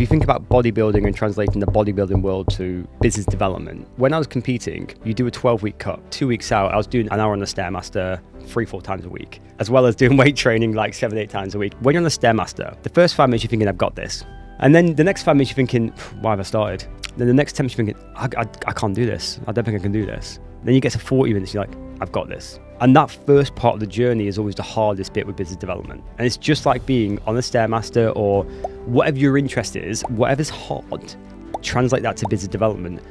you think about bodybuilding and translating the bodybuilding world to business development, when I was competing, you do a 12-week cut. 2 weeks out, I was doing an hour on the Stairmaster 3-4 times a week, as well as doing weight training like 7-8 times a week. When you're on the Stairmaster, the first 5 minutes you're thinking, I've got this. And then the next 5 minutes you're thinking, why have I started? Then the next 10 minutes you're thinking, I can't do this. I don't think I can do this. Then you get to 40 minutes, you're like, I've got this. And that first part of the journey is always the hardest bit with business development. And it's just like being on the Stairmaster or whatever your interest is, whatever's hard, translate that to business development.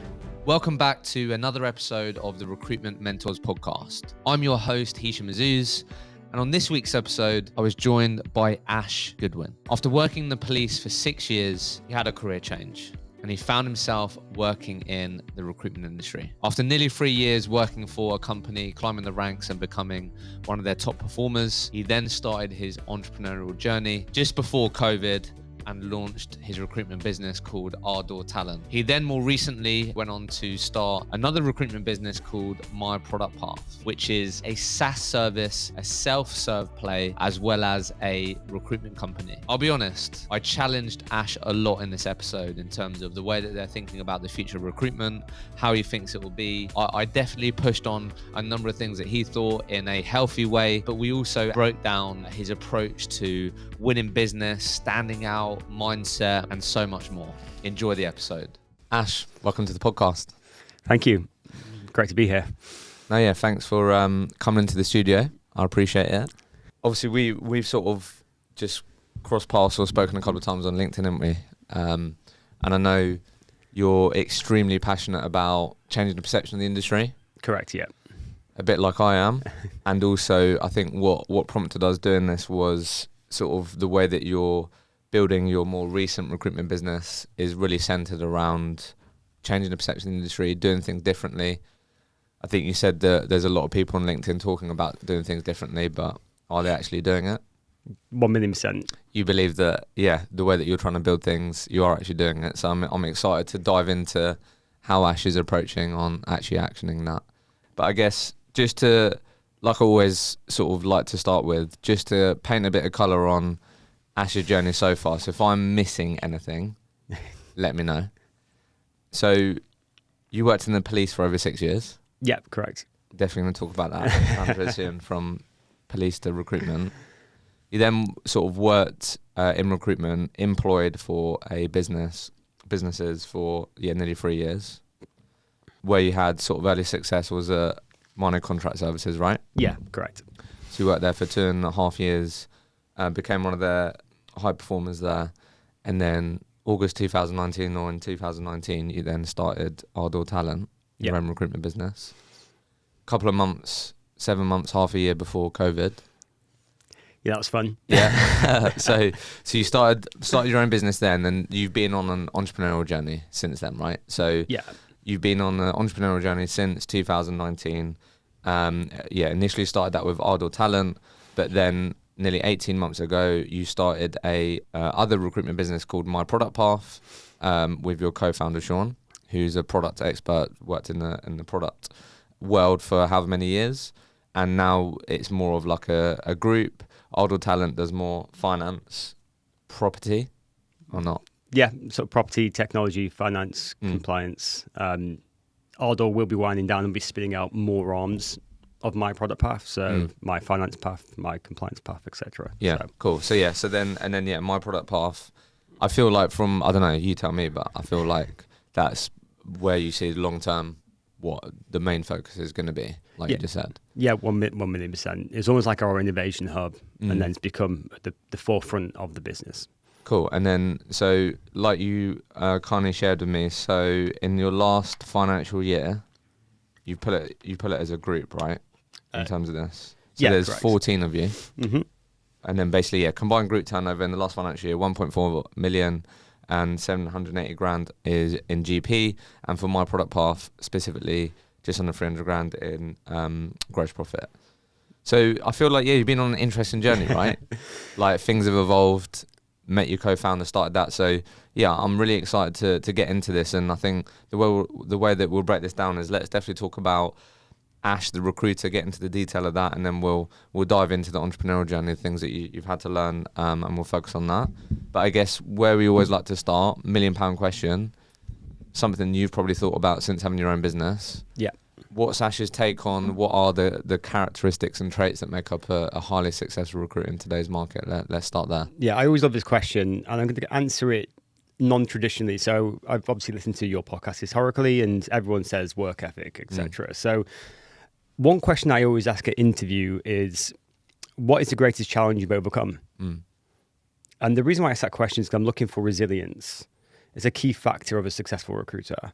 Welcome back to another episode of the Recruitment Mentors podcast. I'm your host, Hisham Azuz. And on this week's episode, I was joined by Ash Goodwin. After working in the police for 6 years, he had a career change and he found himself working in the recruitment industry. After nearly 3 years working for a company, climbing the ranks and becoming one of their top performers, he then started his entrepreneurial journey just before COVID and launched his recruitment business called Ardor Talent. He then more recently went on to start another recruitment business called My Product Path, which is a SaaS service, a self-serve play, as well as a recruitment company. I'll be honest, I challenged Ash a lot in this episode in terms of the way that they're thinking about the future of recruitment, how he thinks it will be. I definitely pushed on a number of things that he thought in a healthy way, but we also broke down his approach to winning business, standing out, mindset, and so much more. Enjoy the episode. Ash, welcome to the podcast. Thank you. Great to be here. No, yeah, thanks for coming into the studio. I appreciate it. Obviously, we've sort of just crossed paths or spoken a couple of times on LinkedIn, haven't we? And I know you're extremely passionate about changing the perception of the industry. Correct, yeah. A bit like I am. And also, I think what prompted us doing this was sort of the way that you're building your more recent recruitment business is really centered around changing the perception of the industry, doing things differently. I think you said that there's a lot of people on LinkedIn talking about doing things differently, but are they actually doing it? 1,000,000%. You believe that, yeah, the way that you're trying to build things, you are actually doing it. So I'm excited to dive into how Ash is approaching on actually actioning that. But I guess just to, like I always sort of like to start with, just to paint a bit of colour on Ash's journey so far. So if I'm missing anything, let me know. So you worked in the police for over 6 years. Yeah, correct. Definitely going to talk about that transition from police to recruitment. You then sort of worked in recruitment, employed for a businesses for nearly 3 years, where you had sort of early success was a minor contract services, right? Yeah, correct. So you worked there for 2.5 years, became one of their high performers there, and then August 2019 or in 2019 you then started Ardor Talent, your own recruitment business. Couple of months, 7 months, half a year before COVID. Yeah, that was fun. Yeah. so you started your own business then, and you've been on an entrepreneurial journey since then, right? So yeah, you've been on an entrepreneurial journey since 2019. Initially started that with Ardor Talent, but then nearly 18 months ago, you started a other recruitment business called My Product Path with your co-founder, Sean, who's a product expert, worked in the product world for however many years. And now it's more of like a group. Ardor Talent does more finance, property, or not? Yeah, so property, technology, finance, compliance. Ardor will be winding down and be spinning out more arms of My Product Path, so My Finance Path, My Compliance Path, etc. Yeah, so. Cool. So then My Product Path, I feel like from, I don't know, you tell me, but I feel like that's where you see long term what the main focus is going to be, like you just said. Yeah, 1,000,000%. It's almost like our innovation hub, and then it's become the forefront of the business. Cool. And then, so like you kindly shared with me, so in your last financial year, you put it as a group, right? In terms of this. So there's correct. 14 of you. Mm-hmm. And then basically, combined group turnover in the last financial year, 1.4 million and 780 grand is in GP. And for My Product Path, specifically, just under 300 grand in gross profit. So I feel like, you've been on an interesting journey, right? Like things have evolved, met your co-founder, started that. So I'm really excited to get into this. And I think the way that we'll break this down is let's definitely talk about Ash, the recruiter, get into the detail of that, and then we'll dive into the entrepreneurial journey, things that you've had to learn, and we'll focus on that. But I guess where we always like to start, £1 million question, something you've probably thought about since having your own business. Yeah. What's Ash's take on what are the characteristics and traits that make up a highly successful recruiter in today's market? Let's start there. Yeah, I always love this question, and I'm going to answer it non-traditionally. So I've obviously listened to your podcast historically, and everyone says work ethic, etc. So one question I always ask at interview is, what is the greatest challenge you've overcome? And the reason why I ask that question is because I'm looking for resilience. It's a key factor of a successful recruiter.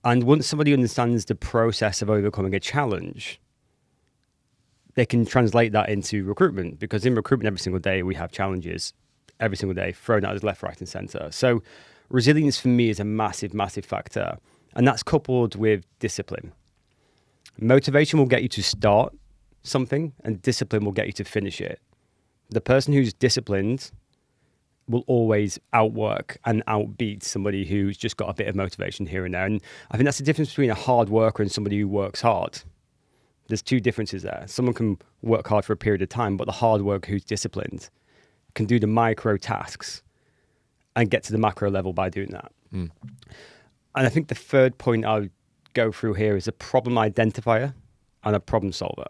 And once somebody understands the process of overcoming a challenge, they can translate that into recruitment, because in recruitment every single day we have challenges every single day thrown at us left, right and center. So resilience for me is a massive, massive factor. And that's coupled with discipline. Motivation will get you to start something, and discipline will get you to finish it. The person who's disciplined will always outwork and outbeat somebody who's just got a bit of motivation here and there. And I think that's the difference between a hard worker and somebody who works hard. There's two differences there. Someone can work hard for a period of time, but the hard worker who's disciplined can do the micro tasks and get to the macro level by doing that. And I think the third point I would go through here is a problem identifier and a problem solver.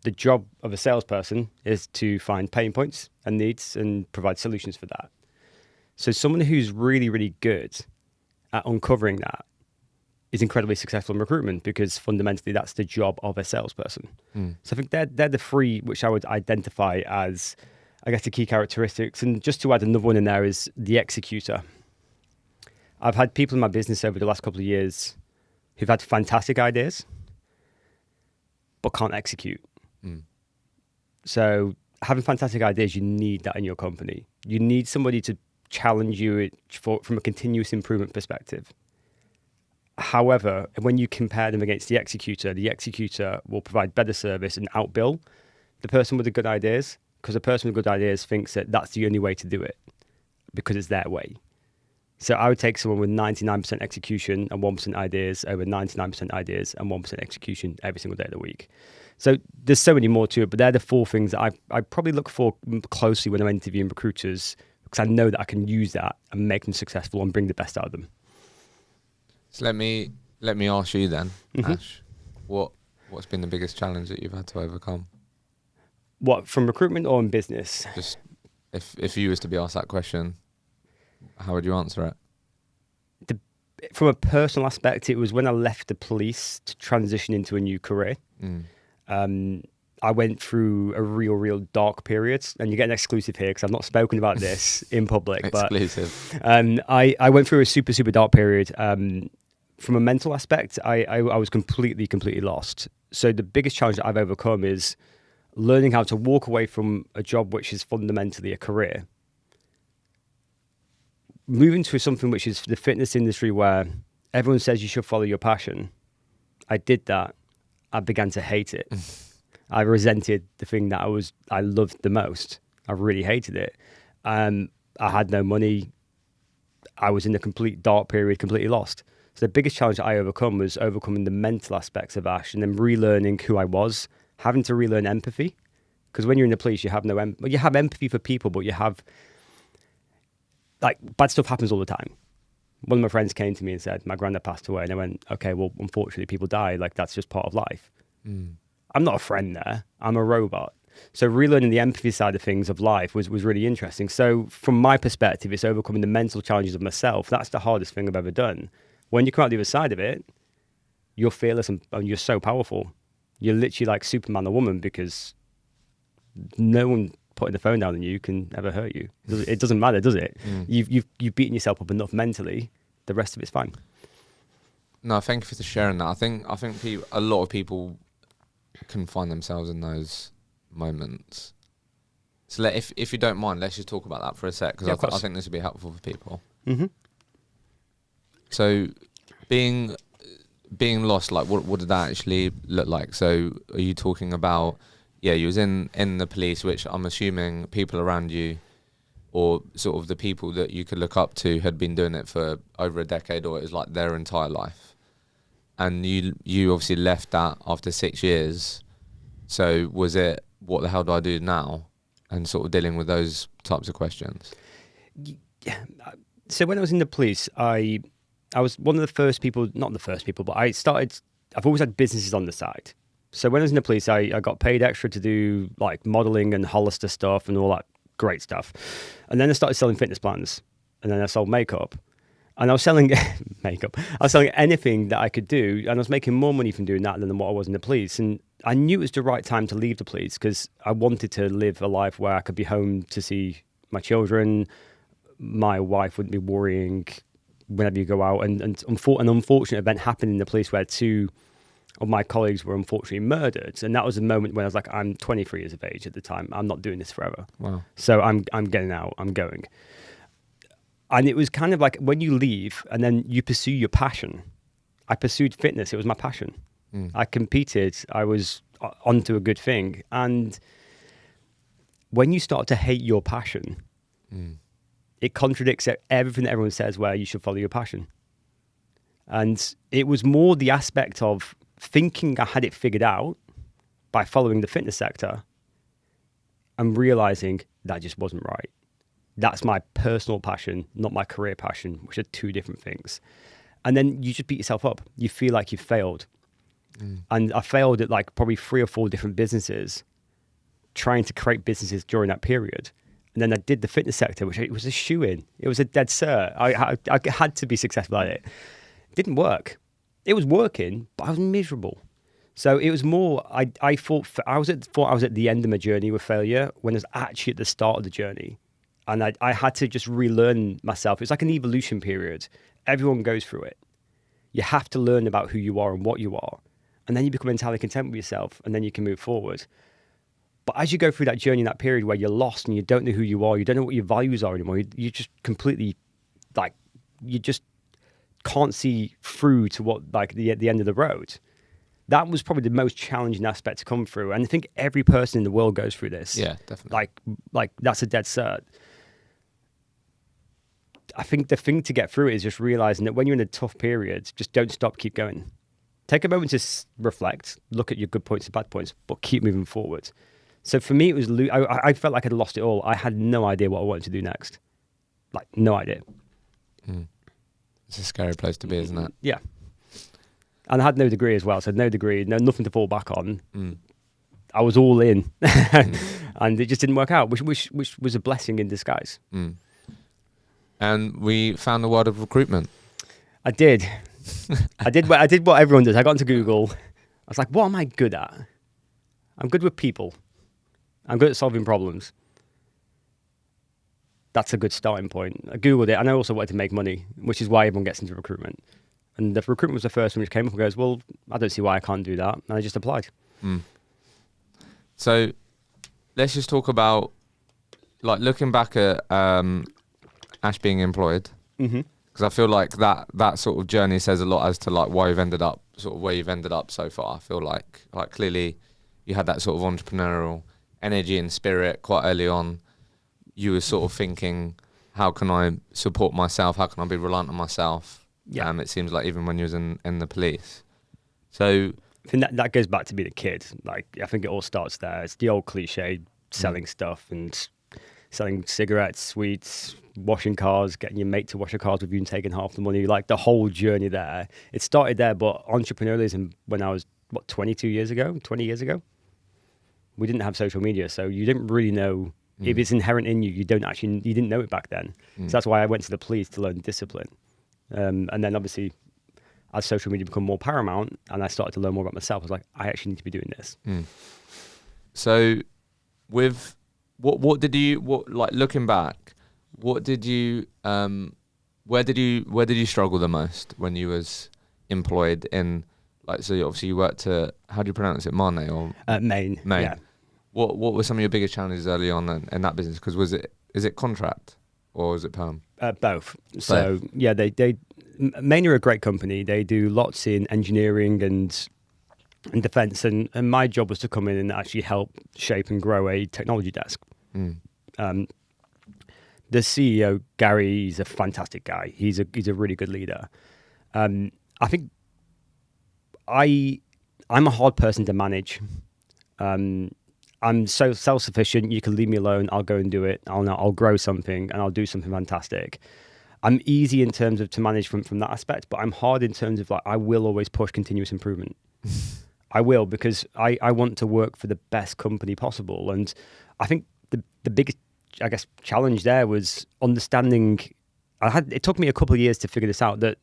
The job of a salesperson is to find pain points and needs and provide solutions for that. So someone who's really, really good at uncovering that is incredibly successful in recruitment, because fundamentally that's the job of a salesperson. So I think they're the three which I would identify as, I guess, the key characteristics. And just to add another one in there is the executor. I've had people in my business over the last couple of years who've had fantastic ideas, but can't execute. So having fantastic ideas, you need that in your company. You need somebody to challenge you from a continuous improvement perspective. However, when you compare them against the executor will provide better service and outbill the person with the good ideas, because the person with good ideas thinks that that's the only way to do it because it's their way. So I would take someone with 99% execution and 1% ideas over 99% ideas and 1% execution every single day of the week. So there's so many more to it, but they're the four things that I probably look for closely when I'm interviewing recruiters, because I know that I can use that and make them successful and bring the best out of them. So let me ask you then, Ash, what's been the biggest challenge that you've had to overcome? What, from recruitment or in business? Just if you was to be asked that question, how would you answer it? From a personal aspect, it was when I left the police to transition into a new career. I went through a real dark period, and you get an exclusive here because I've not spoken about this in public. Exclusive. But I went through a super dark period. From a mental aspect, I was completely lost. So the biggest challenge that I've overcome is learning how to walk away from a job which is fundamentally a career, moving to something which is the fitness industry, where everyone says you should follow your passion. I did that. I began to hate it. I resented the thing that I loved the most. I really hated it. I had no money. I was in a complete dark period, completely lost. So the biggest challenge that I overcome was overcoming the mental aspects of Ash, and then relearning who I was, having to relearn empathy. Because when you're in the police, you have you have empathy for people, but you have, like, bad stuff happens all the time. One of my friends came to me and said, my granddad passed away. And I went, okay, well, unfortunately, people die. Like, that's just part of life. I'm not a friend there. I'm a robot. So relearning the empathy side of things of life was really interesting. So from my perspective, it's overcoming the mental challenges of myself. That's the hardest thing I've ever done. When you come out the other side of it, you're fearless and you're so powerful. You're literally like Superman or woman, because no one putting the phone down on you can ever hurt you. It doesn't matter, does it? You've beaten yourself up enough mentally. The rest of it's fine. No, thank you for sharing that. I think a lot of people can find themselves in those moments. So if you don't mind, let's just talk about that for a sec, because I think this would be helpful for people. So being lost, like what did that actually look like? So are you talking about, you was in the police, which I'm assuming people around you, or sort of the people that you could look up to, had been doing it for over a decade, or it was like their entire life. and you obviously left that after 6 years. So was it, what the hell do I do now? And sort of dealing with those types of questions. So when I was in the police, I was one of the first people, not the first people, but I've always had businesses on the side. So when I was in the police, I got paid extra to do like modeling and Hollister stuff and all that great stuff. And then I started selling fitness plans, and then I sold makeup. And I was selling makeup. I was selling anything that I could do, and I was making more money from doing that than what I was in the police. And I knew it was the right time to leave the police because I wanted to live a life where I could be home to see my children. My wife wouldn't be worrying whenever you go out. And an unfortunate event happened in the police where 2 of my colleagues were unfortunately murdered. And that was a moment when I was like, I'm 23 years of age at the time. I'm not doing this forever. Wow. So I'm getting out. I'm going. And it was kind of like when you leave and then you pursue your passion. I pursued fitness. It was my passion. I competed. I was onto a good thing. And when you start to hate your passion, it contradicts everything that everyone says where you should follow your passion. And it was more the aspect of thinking I had it figured out by following the fitness sector and realizing that just wasn't right. That's my personal passion, not my career passion, which are 2 different things. And then you just beat yourself up. You feel like you've failed. And I failed at like probably 3 or 4 different businesses, trying to create businesses during that period. And then I did the fitness sector, which it was a shoe-in. It was a dead cert. I had to be successful at it. It didn't work. It was working, but I was miserable. So it was more, I thought I was at the end of my journey with failure when I was actually at the start of the journey. And I had to just relearn myself. It's like an evolution period. Everyone goes through it. You have to learn about who you are and what you are. And then you become entirely content with yourself, and then you can move forward. But as you go through that journey, that period where you're lost and you don't know who you are, you don't know what your values are anymore, you just completely, like, you just can't see through to what, like, the end of the road. That was probably the most challenging aspect to come through. And I think every person in the world goes through this. Yeah, definitely. Like that's a dead cert. I think the thing to get through it is just realizing that when you're in a tough period, just don't stop, keep going. Take a moment to reflect, look at your good points and bad points, but keep moving forward. So for me, it was, I felt like I'd lost it all. I had no idea what I wanted to do next. Like, no idea. It's a scary place to be, isn't it? Yeah. And I had no degree as well. So no degree, nothing to fall back on. I was all in. And it just didn't work out, which was a blessing in disguise. And we found the world of recruitment. I did. I did what everyone does. I got into Google. I was like, what am I good at? I'm good with people. I'm good at solving problems. That's a good starting point. I Googled it, and I also wanted to make money, which is why everyone gets into recruitment. And the recruitment was the first one which came up and goes, well, I don't see why I can't do that. And I just applied. So let's just talk about, like, looking back at Ash being employed. Because I feel like that sort of journey says a lot as to, like, why you've ended up, sort of where you've ended up so far. I feel like clearly you had that sort of entrepreneurial energy and spirit quite early on. You were sort of thinking, how can I support myself? How can I be reliant on myself? Yeah. It seems like even when you was in the police. So I think that goes back to being a kid. Like, I think it all starts there. It's the old cliche, selling stuff and selling cigarettes, sweets, washing cars, getting your mate to wash your cars with you and taking half the money. Like, the whole journey there. It started there, but entrepreneurialism, when I was, 20 years ago, we didn't have social media. So you didn't really know if it's inherent in you. You didn't know it back then. So that's why I went to the police to learn discipline. And then obviously, as social media become more paramount and I started to learn more about myself, I was like, I actually need to be doing this. So with what did you, like, looking back, what did you, where did you struggle the most when you was employed in, like, so obviously you worked at, how do you pronounce it, Marne or? Maine. Yeah. What were some of your biggest challenges early on in that business? Because is it contract or is it perm? Both. So yeah, Maine are a great company. They do lots in engineering and defense, and my job was to come in and actually help shape and grow a technology desk. The CEO, Gary, he's a fantastic guy. He's a really good leader. I think I'm a hard person to manage. I'm so self-sufficient. You can leave me alone. I'll go and do it. I'll grow something and I'll do something fantastic. I'm easy in terms of to manage from that aspect, but I'm hard in terms of like, I will always push continuous improvement. I will, because I want to work for the best company possible. And I think the biggest, I guess, challenge there was understanding. It took me a couple of years to figure this out, that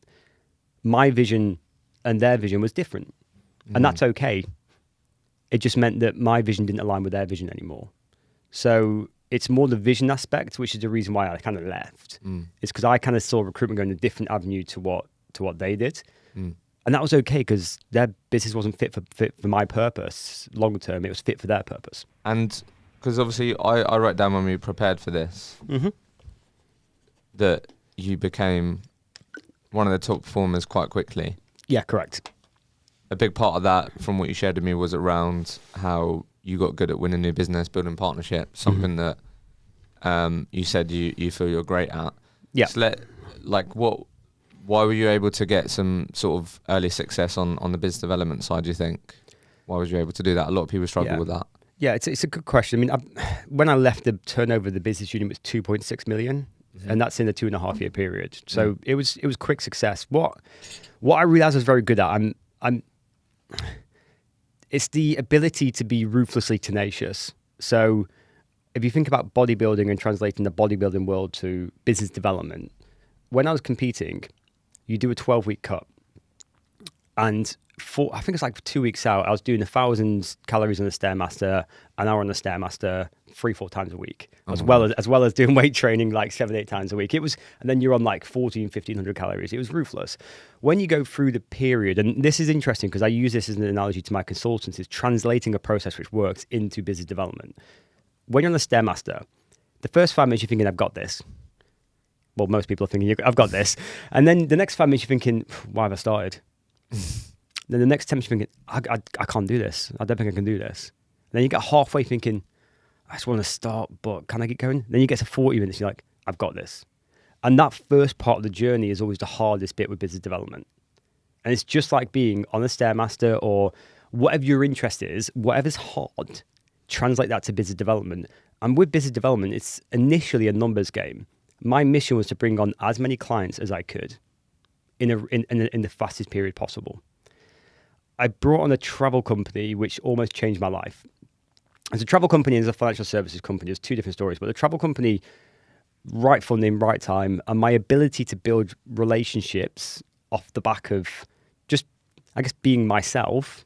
my vision and their vision was different. And that's okay. It just meant that my vision didn't align with their vision anymore. So it's more the vision aspect, which is the reason why I kind of left. It's because I kind of saw recruitment going a different avenue to what they did. And that was okay, because their business wasn't fit for my purpose long term. It was fit for their purpose. And because obviously I wrote down when we prepared for this that you became one of the top performers quite quickly. Yeah, correct. A big part of that, from what you shared with me, was around how you got good at winning new business, building partnerships, something that you said you feel you're great at. Yeah. So why were you able to get some sort of early success on the business development side, do you think? Why was you able to do that? A lot of people struggle with that. Yeah, it's a good question. I mean, when I left, the turnover of the business unit was 2.6 million, and that's in a 2.5 year period. So it was quick success. What I realized I was very good at, it's the ability to be ruthlessly tenacious. So if you think about bodybuilding and translating the bodybuilding world to business development, when I was competing, you do a 12-week cut. And I think it's like 2 weeks out, I was doing 1,000 calories on the Stairmaster, an hour on the Stairmaster, 3-4 times a week, as well as doing weight training like 7-8 times a week. And then you're on like 1,500 calories. It was ruthless. When you go through the period, and this is interesting because I use this as an analogy to my consultants, is translating a process which works into business development. When you're on the Stairmaster, the first 5 minutes you're thinking, I've got this. Well, most people are thinking, I've got this. And then the next 5 minutes you're thinking, why have I started? Then the next 10 minutes you're thinking, I can't do this. I don't think I can do this. And then you get halfway thinking, I just want to start, but can I get going? Then you get to 40 minutes, you're like, I've got this. And that first part of the journey is always the hardest bit with business development. And it's just like being on a Stairmaster or whatever your interest is, whatever's hard, translate that to business development. And with business development, it's initially a numbers game. My mission was to bring on as many clients as I could in the fastest period possible. I brought on a travel company, which almost changed my life. As a travel company and as a financial services company, there's two different stories. But the travel company, right funding, right time, and my ability to build relationships off the back of just, I guess, being myself,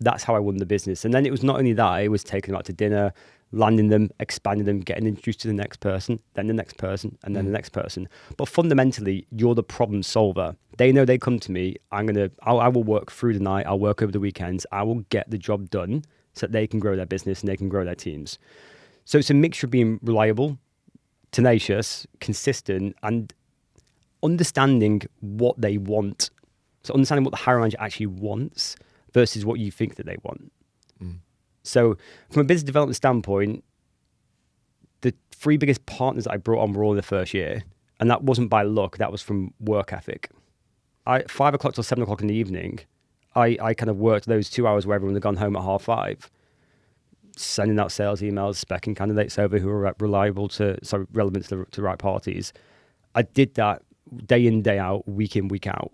that's how I won the business. And then it was not only that, it was taking them out to dinner, landing them, expanding them, getting introduced to the next person, then the next person, and then the next person. But fundamentally, you're the problem solver. They know they come to me, I will work through the night, I'll work over the weekends, I will get the job done so that they can grow their business and they can grow their teams. So it's a mixture of being reliable, tenacious, consistent, and understanding what they want. So understanding what the hiring manager actually wants versus what you think that they want. So from a business development standpoint, the 3 biggest partners that I brought on were all in the first year. And that wasn't by luck, that was from work ethic. 5 o'clock till 7 o'clock in the evening, I kind of worked those 2 hours where everyone had gone home at 5:30, sending out sales emails, speccing candidates over who were relevant to the right parties. I did that day in, day out, week in, week out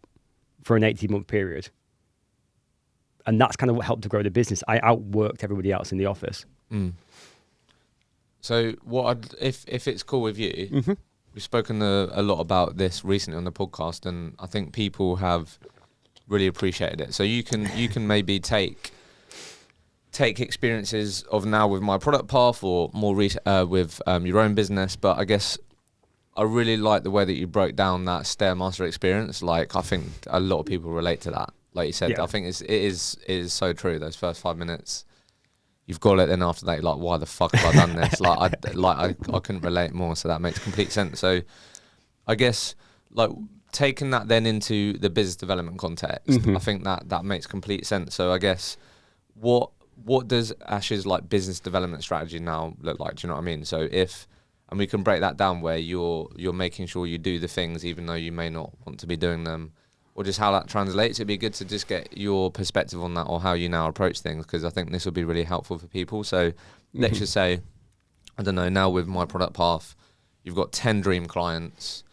for an 18-month period. And that's kind of what helped to grow the business. I outworked everybody else in the office. So if it's cool with you, we've spoken a lot about this recently on the podcast, and I think people have really appreciated it. So you can maybe take experiences of now with my product path or more with your own business. But I guess I really like the way that you broke down that Stairmaster experience. Like, I think a lot of people relate to that. Like you said, I think it is so true. Those first 5 minutes, you've got it. Then after that, you're like, why the fuck have I done this? I couldn't relate more. So that makes complete sense. So I guess like taking that then into the business development context, I think that makes complete sense. So I guess what does Ash's like business development strategy now look like? Do you know what I mean? So and we can break that down where you're making sure you do the things even though you may not want to be doing them, or just how that translates? It'd be good to just get your perspective on that, or how you now approach things, because I think this will be really helpful for people. So let's just say, I don't know, now with My Product Path, you've got 10 dream clients,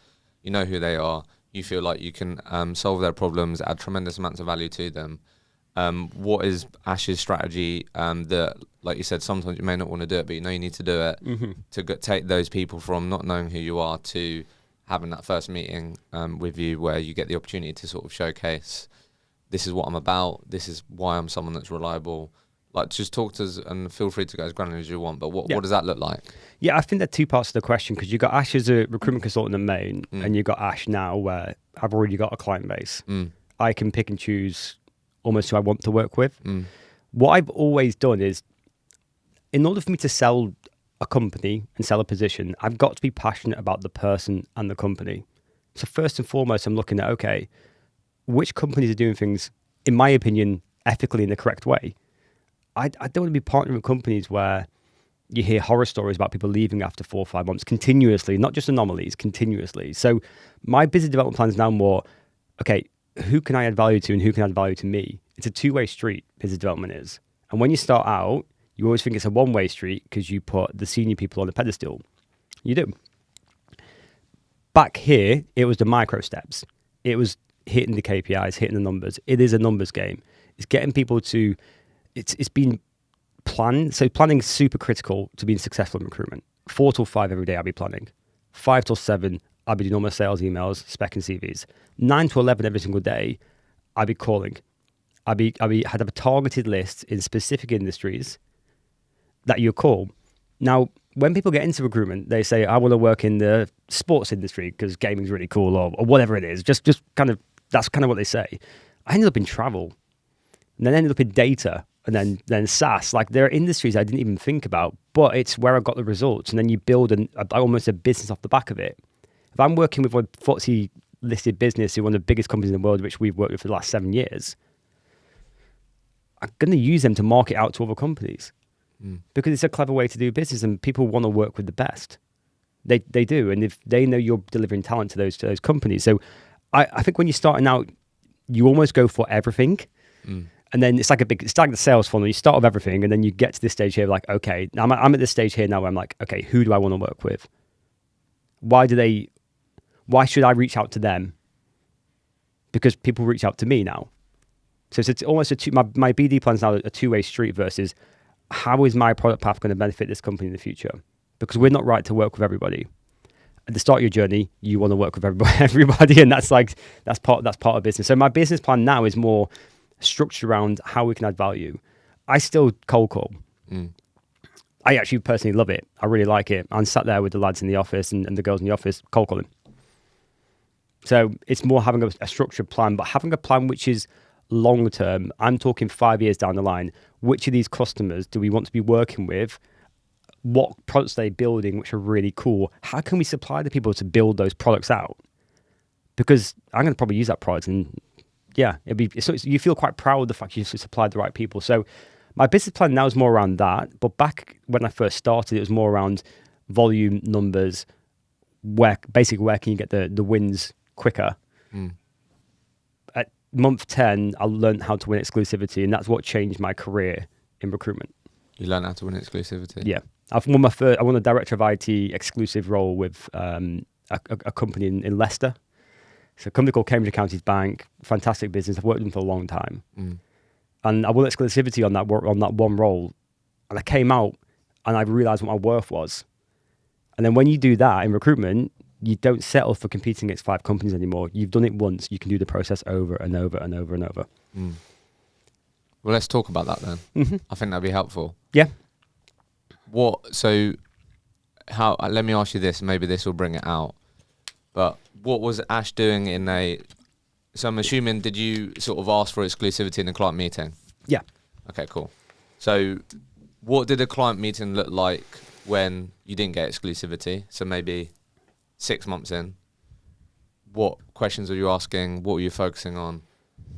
you know who they are, you feel like you can solve their problems, add tremendous amounts of value to them. What is Ash's strategy that, like you said, sometimes you may not want to do it, but you know you need to do it to take those people from not knowing who you are to having that first meeting with you, where you get the opportunity to sort of showcase, this is what I'm about, this is why I'm someone that's reliable. Like, just talk to us, and feel free to go as granular as you want, but what does that look like? Yeah, I think there are two parts to the question, because you got Ash as a recruitment consultant in Maine, and you got Ash now where I've already got a client base. I can pick and choose almost who I want to work with. What I've always done is, in order for me to sell a company and sell a position, I've got to be passionate about the person and the company. So first and foremost, I'm looking at, okay, which companies are doing things, in my opinion, ethically in the correct way. I don't want to be partnering with companies where you hear horror stories about people leaving after 4 or 5 months continuously, not just anomalies, continuously. So my business development plan is now more, okay, who can I add value to and who can add value to me? It's a two-way street, business development is. And when you start out, you always think it's a one-way street because you put the senior people on a pedestal. You do. Back here, it was the micro steps. It was hitting the KPIs, hitting the numbers. It is a numbers game. It's getting people to, it's been planned. So planning is super critical to being successful in recruitment. 4 till 5 every day I'll be planning. 5 till 7, I'll be doing all my sales emails, specking CVs. 9 to 11 every single day, I'll be calling. I'd have a targeted list in specific industries that you call. Now, when people get into recruitment, they say, I want to work in the sports industry because gaming's really cool, or whatever it is. Just kind of, that's kind of what they say. I ended up in travel, and then ended up in data, and then SaaS. Like, there are industries I didn't even think about, but it's where I got the results. And then you build almost a business off the back of it. If I'm working with a FTSE listed business, who one of the biggest companies in the world, which we've worked with for the last 7 years, I'm going to use them to market out to other companies. Because it's a clever way to do business, and people want to work with the best. They do, and if they know you're delivering talent to those companies. So I think when you're starting out, you almost go for everything, and then it's like the sales funnel. You start with everything, and then you get to this stage here, like, okay, now I'm at this stage here now where I'm like, okay, who do I want to work with? Why should I reach out to them? Because people reach out to me now. So it's almost my BD plan is now a two-way street versus, how is my product path going to benefit this company in the future? Because we're not right to work with everybody. At the start of your journey, you want to work with everybody, and that's part of business. So my business plan now is more structured around how we can add value. I still cold call. I actually personally love it. I really like it. I'm sat there with the lads in the office and the girls in the office cold calling. So it's more having a structured plan, but having a plan which is long term. I'm talking 5 years down the line. Which of these customers do we want to be working with? What products are they building which are really cool? How can we supply the people to build those products out? Because I'm going to probably use that product, and so you feel quite proud of the fact you supplied the right people. So my business plan now is more around that. But back when I first started, it was more around volume, numbers, where can you get the wins quicker? At month 10, I learned how to win exclusivity, and that's what changed my career in recruitment. You learned how to win exclusivity? Yeah. I won a director of IT exclusive role with a company in Leicester. It's a company called Cambridge Counties Bank. Fantastic business. I've worked with them for a long time. And I won exclusivity on that one role. And I came out and I realized what my worth was. And then when you do that in recruitment, you don't settle for competing against 5 companies anymore. You've done it once. You can do the process over and over and over and over. Well, let's talk about that then. I think that'd be helpful. Yeah. Let me ask you this, maybe this will bring it out. But what was Ash doing so I'm assuming, did you sort of ask for exclusivity in the client meeting? Yeah. Okay, cool. So what did the client meeting look like when you didn't get exclusivity? So maybe 6 months in, what questions were you asking? What were you focusing on?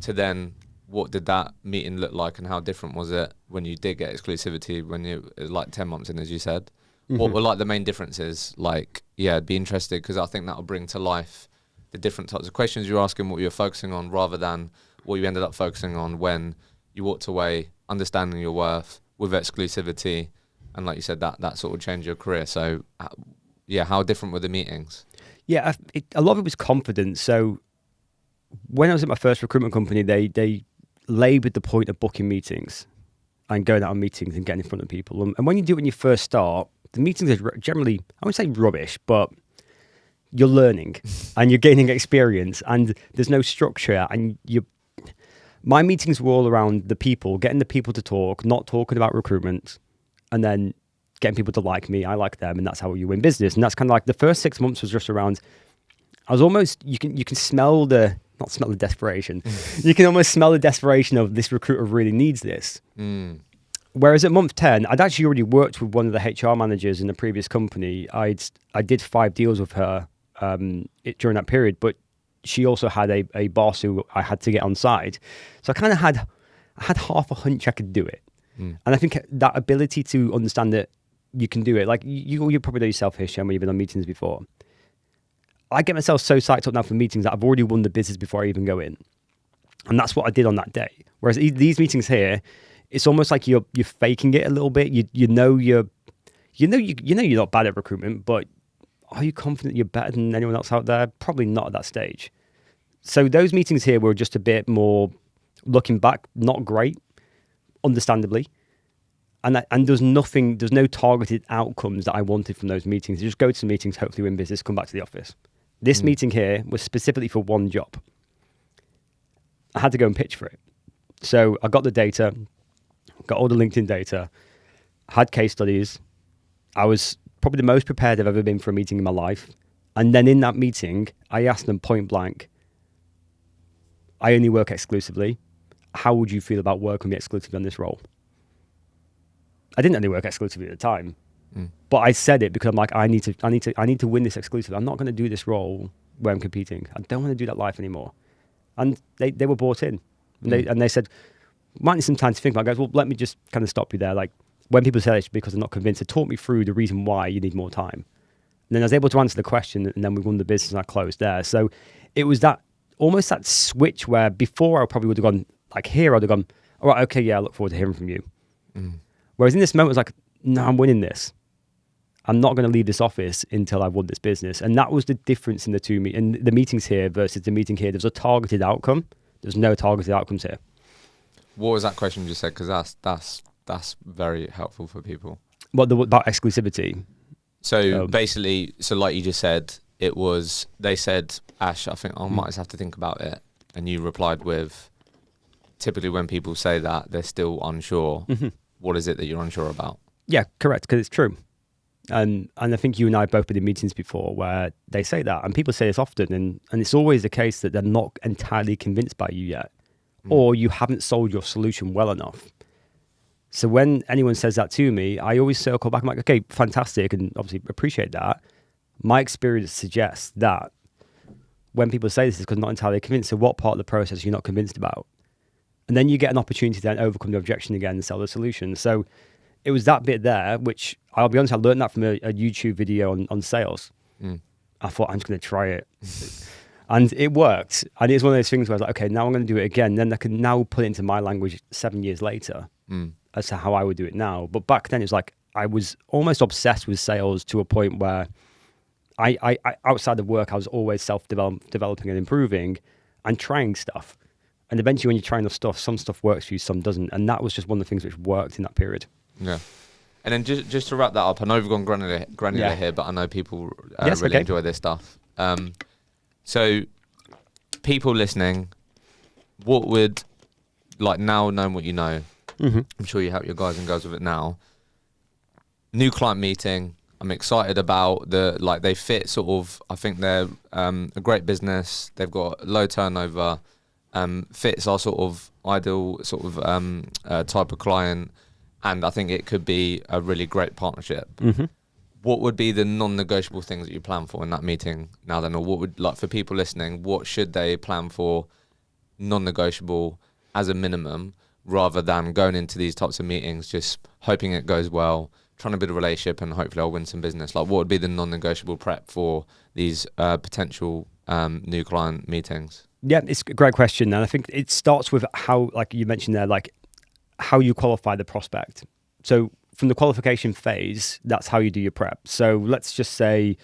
To then, what did that meeting look like, and how different was it when you did get exclusivity, when it was like 10 months in, as you said? What were like the main differences? Like, I'd be interested, because I think that'll bring to life the different types of questions you're asking, what you're focusing on, rather than what you ended up focusing on when you walked away, understanding your worth with exclusivity, and like you said, that sort of changed your career. So, yeah, how different were the meetings? Yeah, a lot of it was confidence. So when I was at my first recruitment company, they laboured the point of booking meetings and going out on meetings and getting in front of people. And when you do it when you first start, the meetings are generally, I wouldn't say rubbish, but you're learning and you're gaining experience and there's no structure. And my meetings were all around the people, getting the people to talk, not talking about recruitment, and then getting people to like me, I like them, and that's how you win business. And that's kind of like the first 6 months was just around, I was almost, you can smell not smell the desperation. You can almost smell the desperation of this recruiter really needs this. Whereas at month 10, I'd actually already worked with one of the HR managers in the previous company. I did 5 deals with her during that period, but she also had a boss who I had to get on side. So I kind of had half a hunch I could do it. And I think that ability to understand that you can do it, like you probably know yourself, Hisham, when you've been on meetings before. I get myself so psyched up now for meetings that I've already won the business before I even go in. And that's what I did on that day. Whereas these meetings here, it's almost like you're faking it a little bit. You know you're not bad at recruitment, but are you confident you're better than anyone else out there? Probably not at that stage. So those meetings here were just a bit more, looking back, not great, understandably. And there's no targeted outcomes that I wanted from those meetings. You just go to the meetings, hopefully win business, come back to the office. This meeting here was specifically for one job. I had to go and pitch for it. So I got the data, got all the LinkedIn data, had case studies. I was probably the most prepared I've ever been for a meeting in my life. And then in that meeting, I asked them point blank, I only work exclusively. How would you feel about working with me exclusively on this role? I didn't only work exclusively at the time, but I said it because I'm like, I need to win this exclusively. I'm not going to do this role where I'm competing. I don't want to do that life anymore. And they were bought in. And they said, might need some time to think about it. I goes, well, let me just kind of stop you there. Like when people say it's because they're not convinced, they talk me through the reason why you need more time. And then I was able to answer the question, and then we won the business and I closed there. So it was that almost that switch where before I probably would have gone like here, I'd have gone, all right, okay, yeah, I look forward to hearing from you. Whereas in this moment, it was like, no, I'm winning this. I'm not going to leave this office until I've won this business. And that was the difference in the meetings here versus the meeting here. There's a targeted outcome. There's no targeted outcomes here. What was that question you just said? Because that's very helpful for people. About exclusivity? So basically, like you just said, they said, Ash, I think I might just have to think about it. And you replied with, typically when people say that, they're still unsure. What is it that you're unsure about? Yeah, correct, because it's true. And I think you and I have both been in meetings before where they say that, and people say this often, and it's always the case that they're not entirely convinced by you yet, or you haven't sold your solution well enough. So when anyone says that to me, I always circle back. I'm like, okay, fantastic, and obviously appreciate that. My experience suggests that when people say this is because they're not entirely convinced, so what part of the process you're not convinced about? And then you get an opportunity to then overcome the objection again and sell the solution. So it was that bit there, which I'll be honest, I learned that from a YouTube video on sales. I thought, I'm just going to try it. And it worked. And it's one of those things where I was like, okay, now I'm going to do it again. Then I can now put it into my language 7 years later as to how I would do it now. But back then, it was like I was almost obsessed with sales to a point where I outside of work, I was always self-developing and improving and trying stuff. And eventually when you're trying the stuff, some stuff works for you, some doesn't. And that was just one of the things which worked in that period. Yeah. And then just to wrap that up, I know we've gone granular here, but I know people really enjoy this stuff. So people listening, what would, like now knowing what you know, I'm sure you help your guys and girls with it now. New client meeting, I'm excited about they fit sort of, I think they're a great business. They've got low turnover. Fits our sort of ideal sort of type of client, and I think it could be a really great partnership. What would be the non-negotiable things that you plan for in that meeting now then, or what would, like for people listening, what should they plan for non-negotiable as a minimum, rather than going into these types of meetings just hoping it goes well, trying to build a relationship and hopefully I'll win some business? Like what would be the non-negotiable prep for these potential new client meetings? Yeah, it's a great question. And I think it starts with how, like you mentioned there, like how you qualify the prospect. So from the qualification phase, that's how you do your prep. So let's just say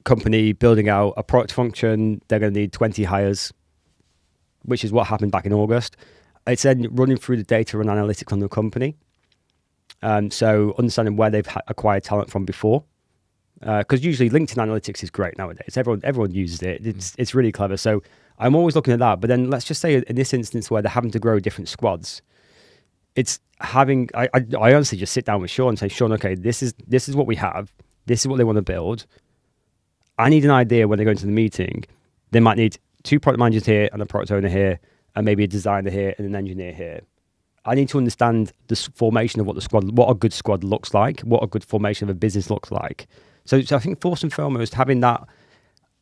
company building out a product function, they're going to need 20 hires, which is what happened back in August. It's then running through the data and analytics on the company. So understanding where they've acquired talent from before. Because usually LinkedIn analytics is great nowadays. Everyone uses it. It's really clever. So I'm always looking at that. But then let's just say in this instance where they're having to grow different squads, it's having, I honestly just sit down with Sean and say, Sean, okay, this is what we have. This is what they want to build. I need an idea when they go into the meeting. They might need 2 product managers here and a product owner here, and maybe a designer here and an engineer here. I need to understand the formation of what the squad, what a good squad looks like, what a good formation of a business looks like. So I think first and foremost, having that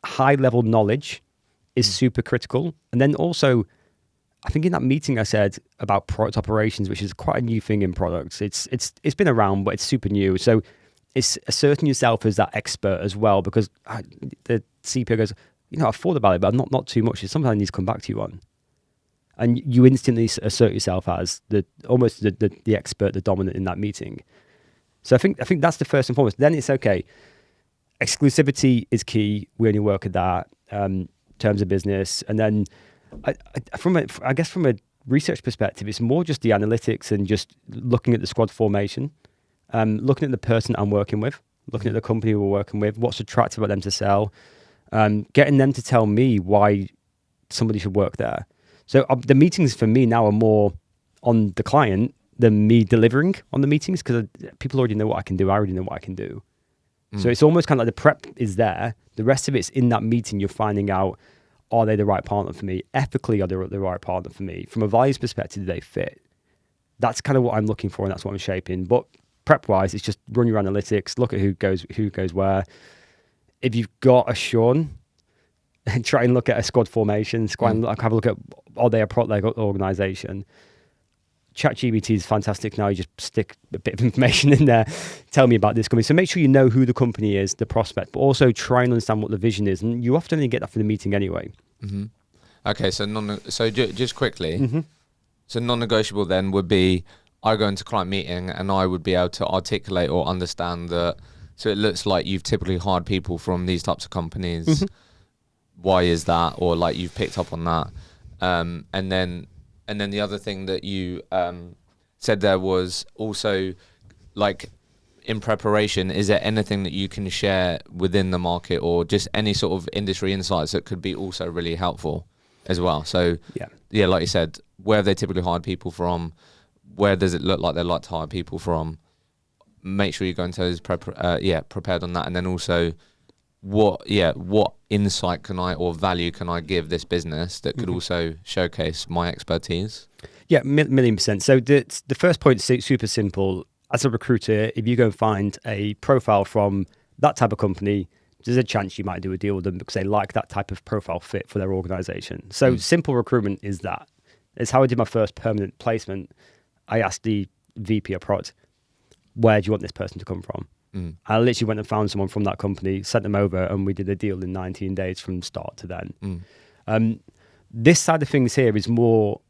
high level knowledge is super critical. And then also, I think in that meeting I said about product operations, which is quite a new thing in products. It's been around, but it's super new. So it's asserting yourself as that expert as well, because the CPO goes, I've thought about it, but not too much. It's something I need to come back to you on. And you instantly assert yourself as almost the expert, the dominant in that meeting. So I think that's the first and foremost. Then it's okay. Exclusivity is key. We only work at that, terms of business. And then from a research perspective, it's more just the analytics and just looking at the squad formation, looking at the person I'm working with, looking at the company we're working with, what's attractive about them to sell, getting them to tell me why somebody should work there. So the meetings for me now are more on the client than me delivering on the meetings, because people already know what I can do. I already know what I can do. So it's almost kind of like the prep is there. The rest of it's in that meeting. You're finding out, are they the right partner for me? Ethically, are they the right partner for me? From a values perspective, do they fit? That's kind of what I'm looking for, and that's what I'm shaping. But prep-wise, it's just run your analytics, look at who goes where. If you've got a Sean, try and look at a squad formation, have a look at, are they a product-led organization? ChatGPT is fantastic now. You just stick a bit of information in there, tell me about this company. So make sure you know who the company is, the prospect, but also try and understand what the vision is. And you often only get that from the meeting anyway. Mm-hmm. Okay, so just quickly, so non-negotiable then would be, I go into client meeting and I would be able to articulate or understand that. So it looks like you've typically hired people from these types of companies. Why is that? Or like you've picked up on that. And then the other thing that you said there was also, like, in preparation, is there anything that you can share within the market or just any sort of industry insights that could be also really helpful as well? So, yeah, like you said, where have they typically hired people from? Where does it look like they like to hire people from? Make sure you go into those prepared on that. And then also, what insight can I or value can I give this business that could also showcase my expertise? Yeah, million percent. So the first point is super simple. As a recruiter, if you go and find a profile from that type of company, there's a chance you might do a deal with them because they like that type of profile fit for their organization. So simple recruitment is that. It's how I did my first permanent placement. I asked the VP of product, where do you want this person to come from? I literally went and found someone from that company, sent them over, and we did a deal in 19 days from start to then. This side of things here is more,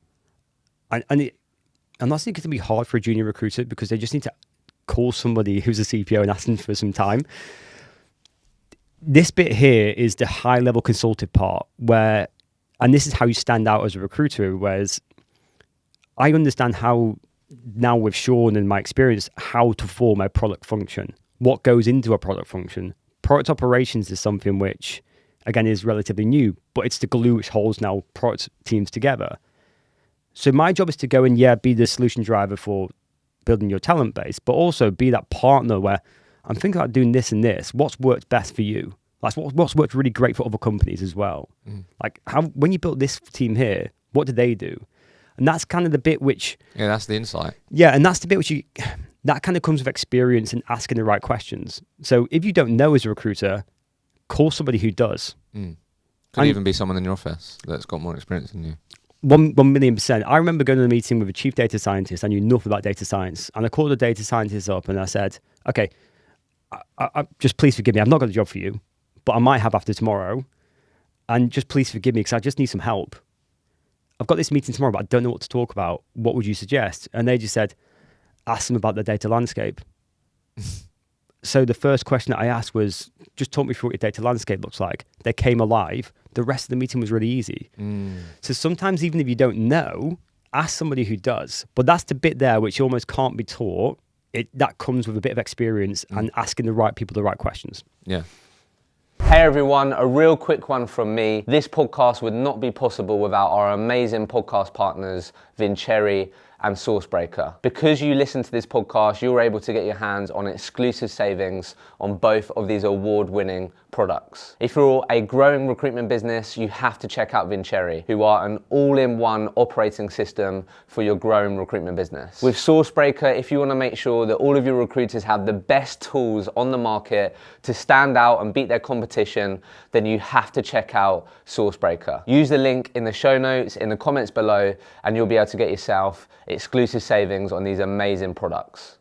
and I'm not saying it can be hard for a junior recruiter because they just need to call somebody who's a CPO and ask them for some time. This bit here is the high level consultative part where, and this is how you stand out as a recruiter, whereas I understand how, now with Sean and my experience, how to form a product function. What goes into a product function? Product operations is something which, again, is relatively new, but it's the glue which holds now product teams together. So my job is to go and, be the solution driver for building your talent base, but also be that partner where I'm thinking about doing this and this. What's worked best for you? Like what's worked really great for other companies as well. Like when you built this team here, what did they do? And that's kind of the bit which... Yeah, that's the insight. Yeah, and that's the bit which that kind of comes with experience and asking the right questions. So if you don't know as a recruiter, call somebody who does. Could even be someone in your office that's got more experience than you. 1,000,000%. I remember going to a meeting with a chief data scientist. I knew nothing about data science. And I called the data scientist up and I said, okay, I just please forgive me. I've not got a job for you, but I might have after tomorrow. And just please forgive me because I just need some help. I've got this meeting tomorrow, but I don't know what to talk about. What would you suggest? And they just said, ask them about the data landscape. So the first question that I asked was, just talk me through what your data landscape looks like. They came alive. The rest of the meeting was really easy. So sometimes even if you don't know, ask somebody who does. But that's the bit there which almost can't be taught. That comes with a bit of experience and asking the right people the right questions. Yeah. Hey everyone, a real quick one from me. This podcast would not be possible without our amazing podcast partners, Vincere and Sourcebreaker. Because you listen to this podcast, you're able to get your hands on exclusive savings on both of these award-winning products. If you're a growing recruitment business, you have to check out Vincere, who are an all-in-one operating system for your growing recruitment business. With Sourcebreaker, if you want to make sure that all of your recruiters have the best tools on the market to stand out and beat their competition, then you have to check out Sourcebreaker. Use the link in the show notes, in the comments below, and you'll be able to get yourself exclusive savings on these amazing products.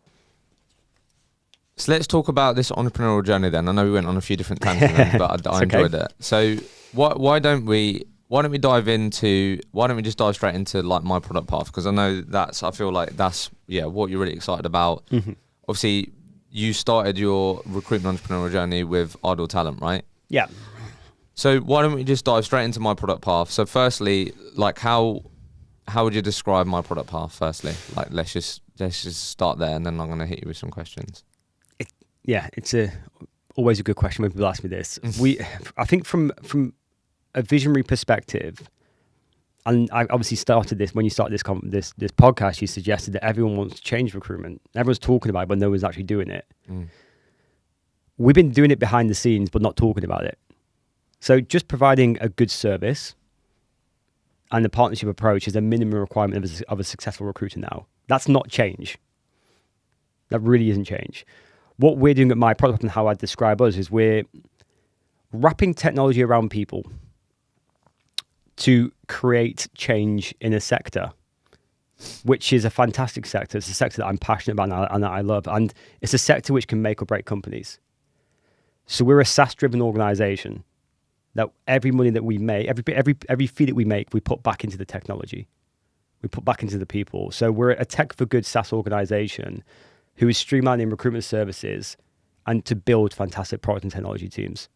So let's talk about this entrepreneurial journey then. I know we went on a few different tangents, but I enjoyed it. So why don't we just dive straight into like my product path? Because I know I feel like that's what you're really excited about. Obviously, you started your recruitment entrepreneurial journey with Idle Talent, right? Yeah. So why don't we just dive straight into my product path? So firstly, like how would you describe my product path? Firstly, like let's just start there, and then I'm going to hit you with some questions. It's always a good question when people ask me this. I think from a visionary perspective, and I obviously started this when you started this podcast. You suggested that everyone wants to change recruitment. Everyone's talking about it, but no one's actually doing it. We've been doing it behind the scenes, but not talking about it. So just providing a good service and the partnership approach is a minimum requirement of a successful recruiter now. That's not change. That really isn't change. What we're doing at my product and how I describe us is we're wrapping technology around people to create change in a sector, which is a fantastic sector. It's a sector that I'm passionate about and that I love. And it's a sector which can make or break companies. So we're a SaaS-driven organization that every money that we make, every fee that we make, we put back into the technology. We put back into the people. So we're a tech for good SaaS organization who is streamlining recruitment services and to build fantastic product and technology teams.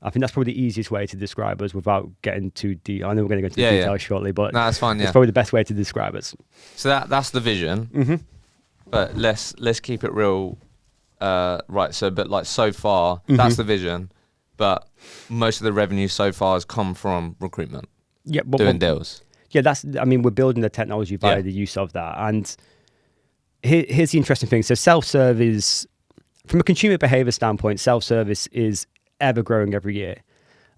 I think that's probably the easiest way to describe us without getting too deep. I know we're going to go into detail shortly, but no, that's fine. It's probably the best way to describe us. So that's the vision. But let's keep it real, right? So, but like so far, that's the vision. But most of the revenue so far has come from recruitment. Yeah, doing deals. Yeah, we're building the technology via the use of that. And here's the interesting thing. So self-serve is, from a consumer behavior standpoint, self-service is ever growing every year.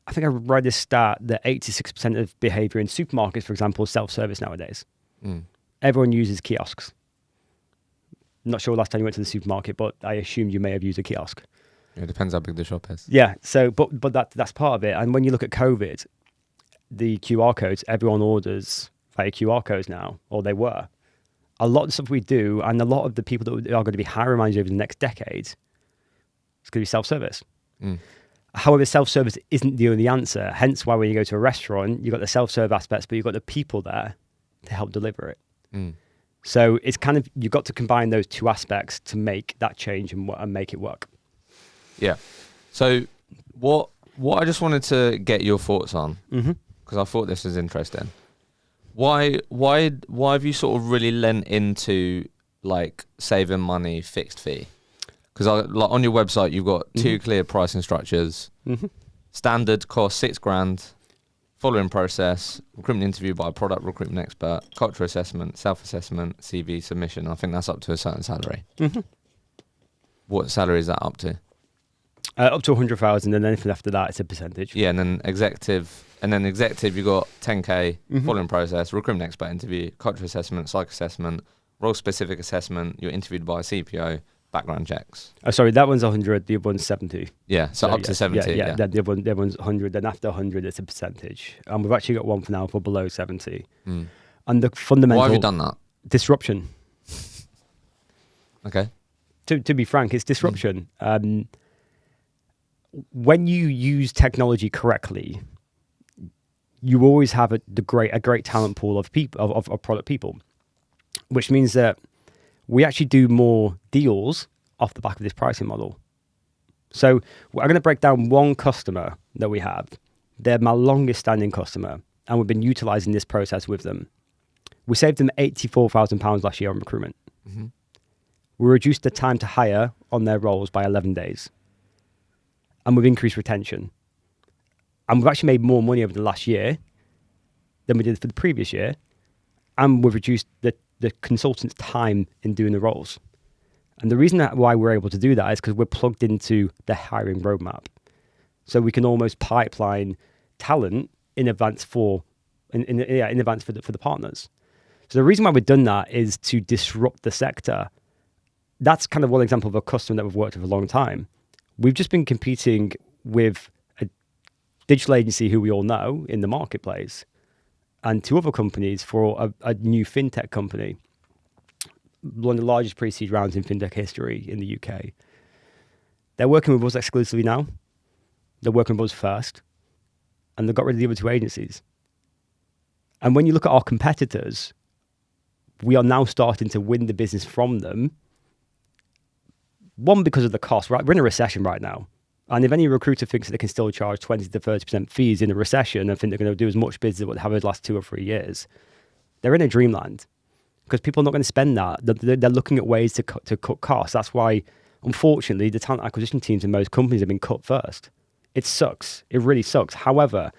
I think I read this stat that 86% of behavior in supermarkets, for example, is self-service nowadays. Everyone uses kiosks. Not sure last time you went to the supermarket, but I assume you may have used a kiosk. It depends how big the shop is. Yeah, so but that's part of it. And when you look at COVID, the QR codes, everyone orders via QR codes now, or they were. A lot of the stuff we do, and a lot of the people that are going to be hiring managers over the next decade, it's going to be self-service. However, self-service isn't the only answer. Hence why when you go to a restaurant, you've got the self-serve aspects, but you've got the people there to help deliver it. So it's kind of, you've got to combine those two aspects to make that change and make it work. Yeah. So what I just wanted to get your thoughts on, because I thought this was interesting. Why have you sort of really lent into like saving money, fixed fee? Because like on your website you've got two clear pricing structures. Standard cost $6,000, following process, recruitment interview by a product recruitment expert, culture assessment, self-assessment, CV submission. I think that's up to a certain salary. What salary is that up to? Up to 100,000, and anything after that, it's a percentage. Yeah, and then executive, you got 10K, following process, recruitment expert interview, culture assessment, psych assessment, role specific assessment. You're interviewed by a CPO, background checks. Oh, sorry, that one's 100. The other one's 70. Yeah, so up to 70. Yeah. Then the other one's 100. Then after 100, it's a percentage. And we've actually got one for now for below 70. And the fundamental. Why have you done that? Disruption. Okay. To be frank, it's disruption. When you use technology correctly, you always have a great talent pool of people, of product people, which means that we actually do more deals off the back of this pricing model. So I'm going to break down one customer that we have. They're my longest standing customer, and we've been utilizing this process with them. We saved them £84,000 last year on recruitment. Mm-hmm. We reduced the time to hire on their roles by 11 days. And we've increased retention. And we've actually made more money over the last year than we did for the previous year. And we've reduced the consultant's time in doing the roles. And the reason why we're able to do that is because we're plugged into the hiring roadmap. So we can almost pipeline talent in advance for the partners. So the reason why we've done that is to disrupt the sector. That's kind of one example of a customer that we've worked with for a long time. We've just been competing with a digital agency who we all know in the marketplace and two other companies for a new fintech company, one of the largest pre-seed rounds in fintech history in the UK. They're working with us exclusively now. They're working with us first, and they've got rid of the other two agencies. And when you look at our competitors, we are now starting to win the business from them. One, because of the cost, right? We're in a recession right now. And if any recruiter thinks that they can still charge 20 to 30% fees in a recession and think they're going to do as much business as what they have over the last 2 or 3 years, they're in a dreamland because people are not going to spend that. They're looking at ways to cut costs. That's why, unfortunately, the talent acquisition teams in most companies have been cut first. It sucks. It really sucks. However,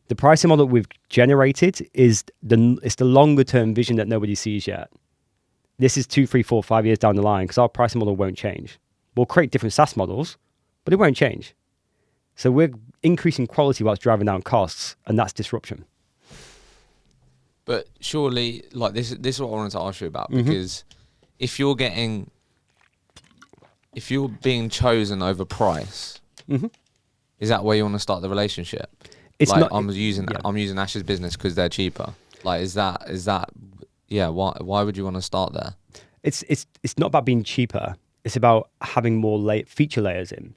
the pricing model we've generated is the longer term vision that nobody sees yet. This is 2, 3, 4, 5 years down the line because our pricing model won't change. We'll create different SaaS models, but it won't change. So we're increasing quality whilst driving down costs, and that's disruption. But surely, like this is what I wanted to ask you about, because if you're being chosen over price, is that where you want to start the relationship? It's like not, I'm using Ash's business because they're cheaper. Like is that yeah? Why would you want to start there? It's not about being cheaper. It's about having more feature layers in.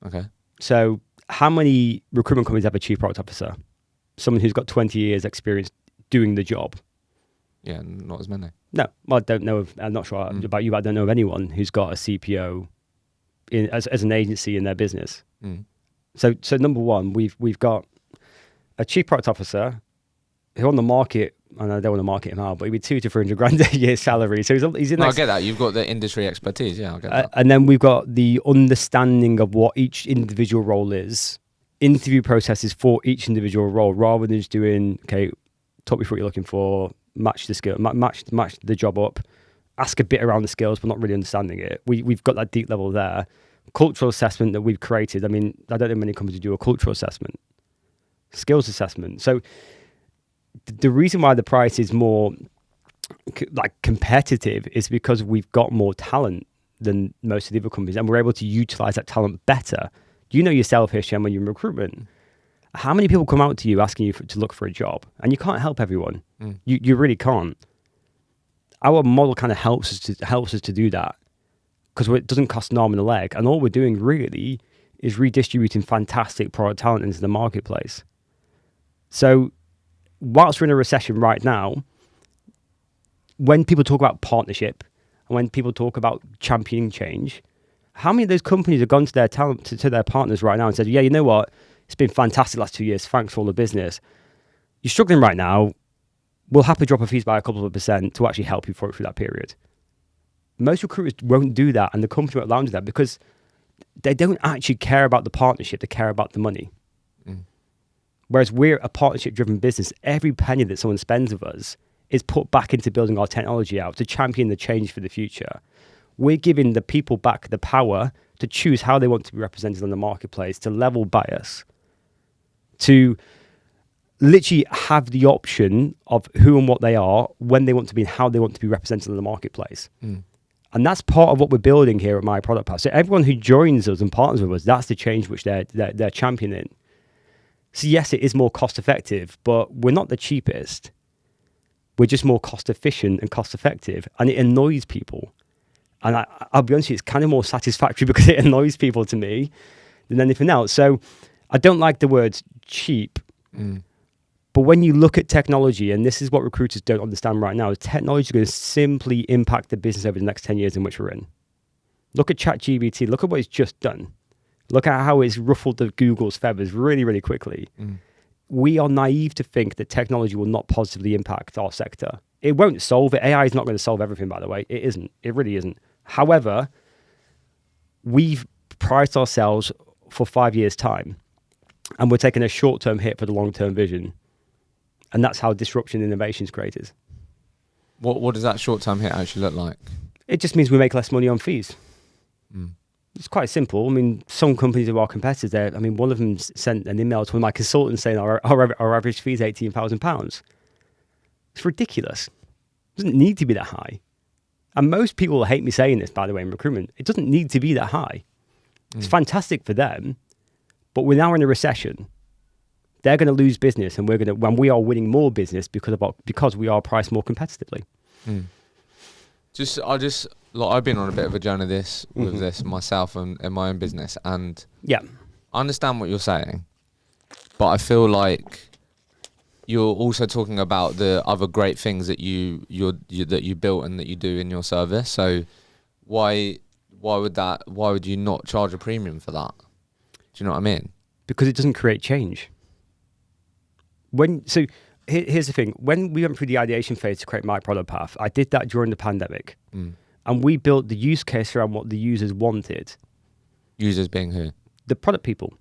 Okay. So how many recruitment companies have a chief product officer? Someone who's got 20 years experience doing the job. Yeah, not as many. No, well, I don't know. I'm not sure about you, but I don't know of anyone who's got a CPO as an agency in their business. So number one, we've got a chief product officer who on the market, and I don't want to market him out, but he'd be 200 to 300 grand a year salary. So he's in. No, I get that. You've got the industry expertise. Yeah, I get that. And then we've got the understanding of what each individual role is, interview processes for each individual role, rather than just doing, okay, talk me through what you're looking for, match the skill, match the job up, ask a bit around the skills, but not really understanding it. We've got that deep level there. Cultural assessment that we've created. I mean, I don't know many companies do a cultural assessment, skills assessment. So the reason why the price is more competitive is because we've got more talent than most of the other companies, and we're able to utilize that talent better. You know yourself, Hisham, when you're in recruitment, how many people come out to you asking you to look for a job, and you can't help everyone. You really can't. Our model kind of helps us to do that because it doesn't cost an arm and a leg, and all we're doing really is redistributing fantastic product talent into the marketplace. So whilst we're in a recession right now, when people talk about partnership and when people talk about championing change, how many of those companies have gone to their talent to their partners right now and said, yeah, you know what, it's been fantastic the last 2 years, thanks for all the business. You're struggling right now, we'll happily drop our fees by a couple of % to actually help you through that period. Most recruiters won't do that, and the company won't allow them to do that because they don't actually care about the partnership, they care about the money. Whereas we're a partnership-driven business, every penny that someone spends with us is put back into building our technology out to champion the change for the future. We're giving the people back the power to choose how they want to be represented on the marketplace, to level bias, to literally have the option of who and what they are, when they want to be, and how they want to be represented in the marketplace. And that's part of what we're building here at My Product Path. So everyone who joins us and partners with us, that's the change which they're championing. So yes, it is more cost effective, but we're not the cheapest. We're just more cost efficient and cost effective, and it annoys people. And I'll be honest with you, it's kind of more satisfactory because it annoys people to me than anything else. So I don't like the words cheap But when you look at technology, and this is what recruiters don't understand right now, is technology is going to simply impact the business over the next 10 years in which we're in. Look at ChatGPT. Look at what it's just done. Look at how it's ruffled the Google's feathers really, really quickly. We are naive to think that technology will not positively impact our sector. It won't solve it. AI is not going to solve everything, by the way. It isn't. It really isn't. However, we've priced ourselves for 5 years' time, and we're taking a short-term hit for the long-term vision. And that's how disruption and innovation is created. What does that short-term hit actually look like? It just means we make less money on fees. It's quite simple. I mean, some companies of our competitors there, I mean, one of them sent an email to one of my consultants saying our average fee is £18,000. It's ridiculous. It doesn't need to be that high. And most people hate me saying this, by the way, in recruitment. It doesn't need to be that high. It's fantastic for them, but we're now in a recession. They're going to lose business, and when we are winning more business because we are priced more competitively. I've been on a bit of a journey with this myself and in my own business, and yeah, I understand what you're saying, but I feel like you're also talking about the other great things that you built and that you do in your service. So why would you not charge a premium for that? Do you know what I mean? Because it doesn't create change. Here's the thing. When we went through the ideation phase to create My Product Path, I did that during the pandemic. And we built the use case around what the users wanted. Users being who? The product people.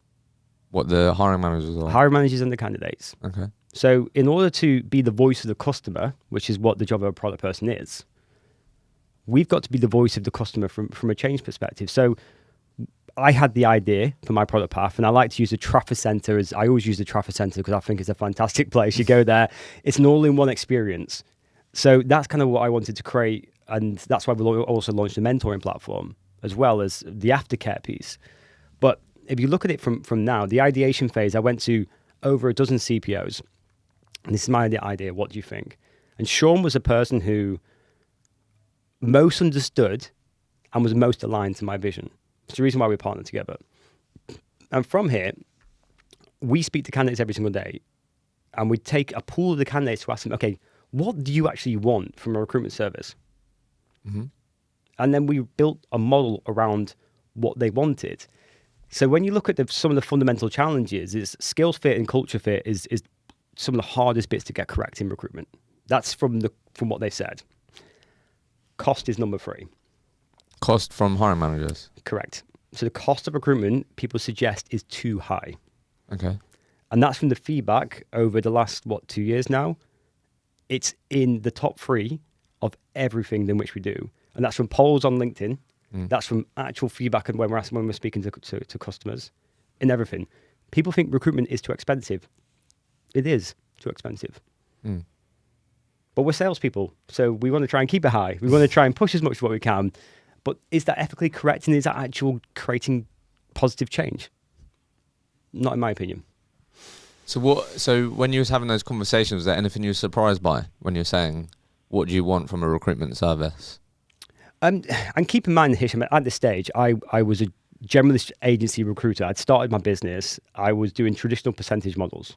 What, the hiring managers are? Hiring managers and the candidates. Okay. So in order to be the voice of the customer, which is what the job of a product person is, we've got to be the voice of the customer from a change perspective. So I had the idea for My Product Path, and I like to use the Trafford Centre I always use the Trafford Centre because I think it's a fantastic place. You go there, it's an all-in-one experience. So that's kind of what I wanted to create, and that's why we also launched the mentoring platform as well as the aftercare piece. But if you look at it from now, the ideation phase, I went to over a dozen CPOs, and this is my idea. What do you think? And Sean was a person who most understood and was most aligned to my vision. It's the reason why we partnered together. And from here, we speak to candidates every single day, and we take a pool of the candidates to ask them, okay, what do you actually want from a recruitment service? And then we built a model around what they wanted. So when you look at some of the fundamental challenges, is skills fit and culture fit is some of the hardest bits to get correct in recruitment. That's from what they said. Cost is number 3. Cost from hiring managers? Correct. So the cost of recruitment, people suggest, is too high. Okay. And that's from the feedback over the last, 2 years now. It's in the top 3 of everything in which we do. And that's from polls on LinkedIn. That's from actual feedback and when we're speaking to customers, in everything. People think recruitment is too expensive. It is too expensive. But we're salespeople, so we want to try and keep it high. We want to try and push as much as what we can. But is that ethically correct, and is that actual creating positive change? Not in my opinion. So when you was having those conversations, was there anything you were surprised by when you're saying, what do you want from a recruitment service? And keep in mind, Hisham, at this stage, I was a generalist agency recruiter. I'd started my business. I was doing traditional percentage models.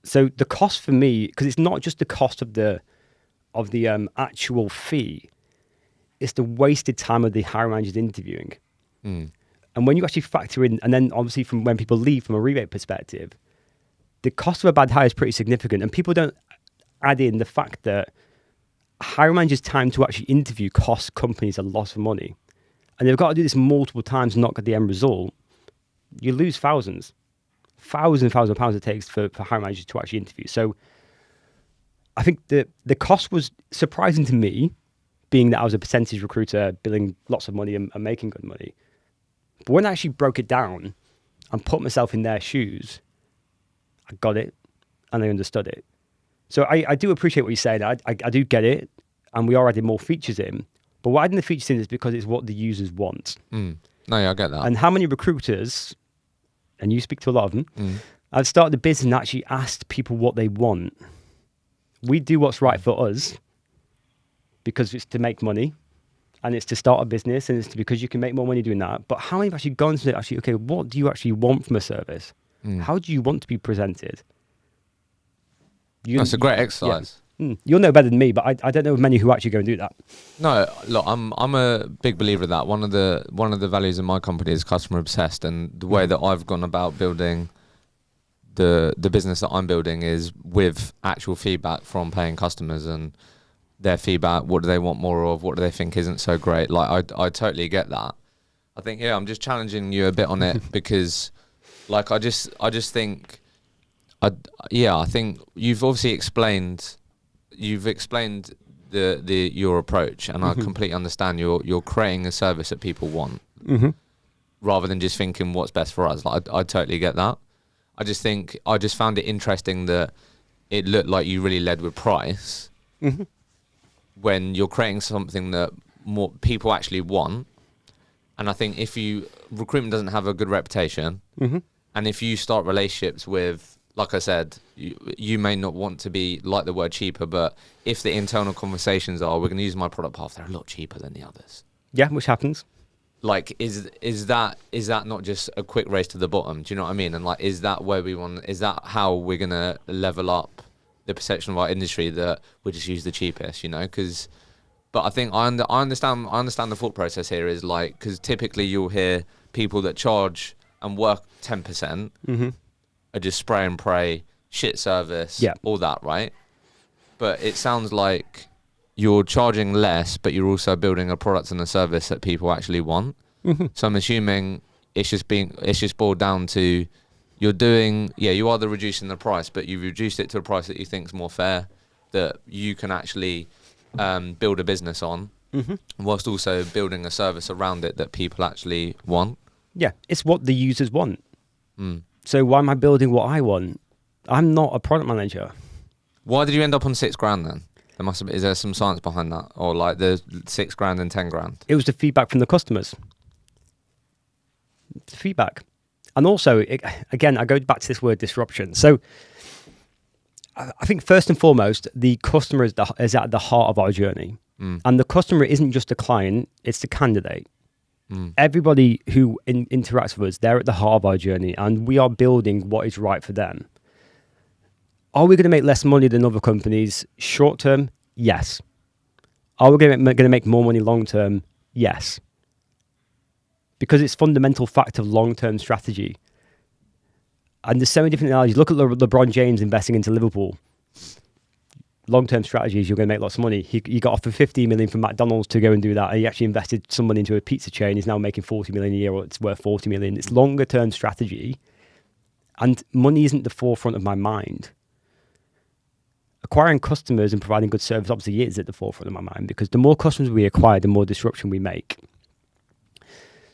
So the cost for me, because it's not just the cost of the actual fee, it's the wasted time of the hiring managers interviewing. And when you actually factor in, and then obviously from when people leave from a rebate perspective, the cost of a bad hire is pretty significant. And people don't add in the fact that hiring managers' time to actually interview costs companies a lot of money. And they've got to do this multiple times and not get the end result. You lose thousands of pounds it takes for hiring managers to actually interview. So I think the cost was surprising to me, being that I was a percentage recruiter, billing lots of money and making good money. But when I actually broke it down and put myself in their shoes, I got it and I understood it. So I do appreciate what you're saying. I do get it, and we are adding more features in. But why adding the features in is because it's what the users want. No, yeah, I get that. And how many recruiters, and you speak to a lot of them, I've started a business and actually asked people what they want. We do what's right for us because it's to make money, and it's to start a business, and it's because you can make more money doing that. But how many have actually gone to it, actually, okay, what do you actually want from a service? How do you want to be presented? That's a great exercise. You'll know better than me, but I don't know of many who actually go and do that. No, look, I'm a big believer of that. One of the values in my company is customer obsessed, and the way that I've gone about building the business that I'm building is with actual feedback from paying customers and their feedback. What do they want more of? What do they think isn't so great? Like I totally get that. I think I'm just challenging you a bit on it because, like, I just think, I think you've obviously explained. You've explained your approach, and I completely understand. You're creating a service that people want, rather than just thinking what's best for us. Like I totally get that. I just found it interesting that it looked like you really led with price when you're creating something that more people actually want. And I think recruitment doesn't have a good reputation, and if you start relationships with, like I said, you may not want to be like the word cheaper, but if the internal conversations are, we're going to use my product path, they're a lot cheaper than the others. Yeah, which happens. Like, is that not just a quick race to the bottom? Do you know what I mean? And like, is that how we're going to level up the perception of our industry, that we just use the cheapest, you know? But I think I understand the thought process here is like, because typically you'll hear people that charge and work 10%, are just spray and pray, shit service, all that, right? But it sounds like you're charging less, but you're also building a product and a service that people actually want. So I'm assuming it's just boiled down to you are reducing the price, but you've reduced it to a price that you think is more fair, that you can actually build a business on, whilst also building a service around it that people actually want. Yeah, it's what the users want. So why am I building what I want? I'm not a product manager. Why did you end up on $6,000 then? Is there some science behind that? Or like the $6,000 and $10,000? It was the feedback from the customers. It's the feedback. And also, again, I go back to this word disruption. So I think first and foremost, the customer is at the heart of our journey. And the customer isn't just a client, it's the candidate. Everybody who interacts with us, they're at the heart of our journey, and we are building what is right for them. Are we going to make less money than other companies short term? Yes. Are we going to make more money long term? Yes. Because it's fundamental fact of long term strategy. And there's so many different analogies. Look at LeBron James investing into Liverpool. Long-term strategies, you're going to make lots of money. He got offered $15 million from McDonald's to go and do that. And he actually invested some money into a pizza chain. He's now making $40 million a year, or it's worth $40 million. It's longer-term strategy. And money isn't the forefront of my mind. Acquiring customers and providing good service obviously is at the forefront of my mind, because the more customers we acquire, the more disruption we make.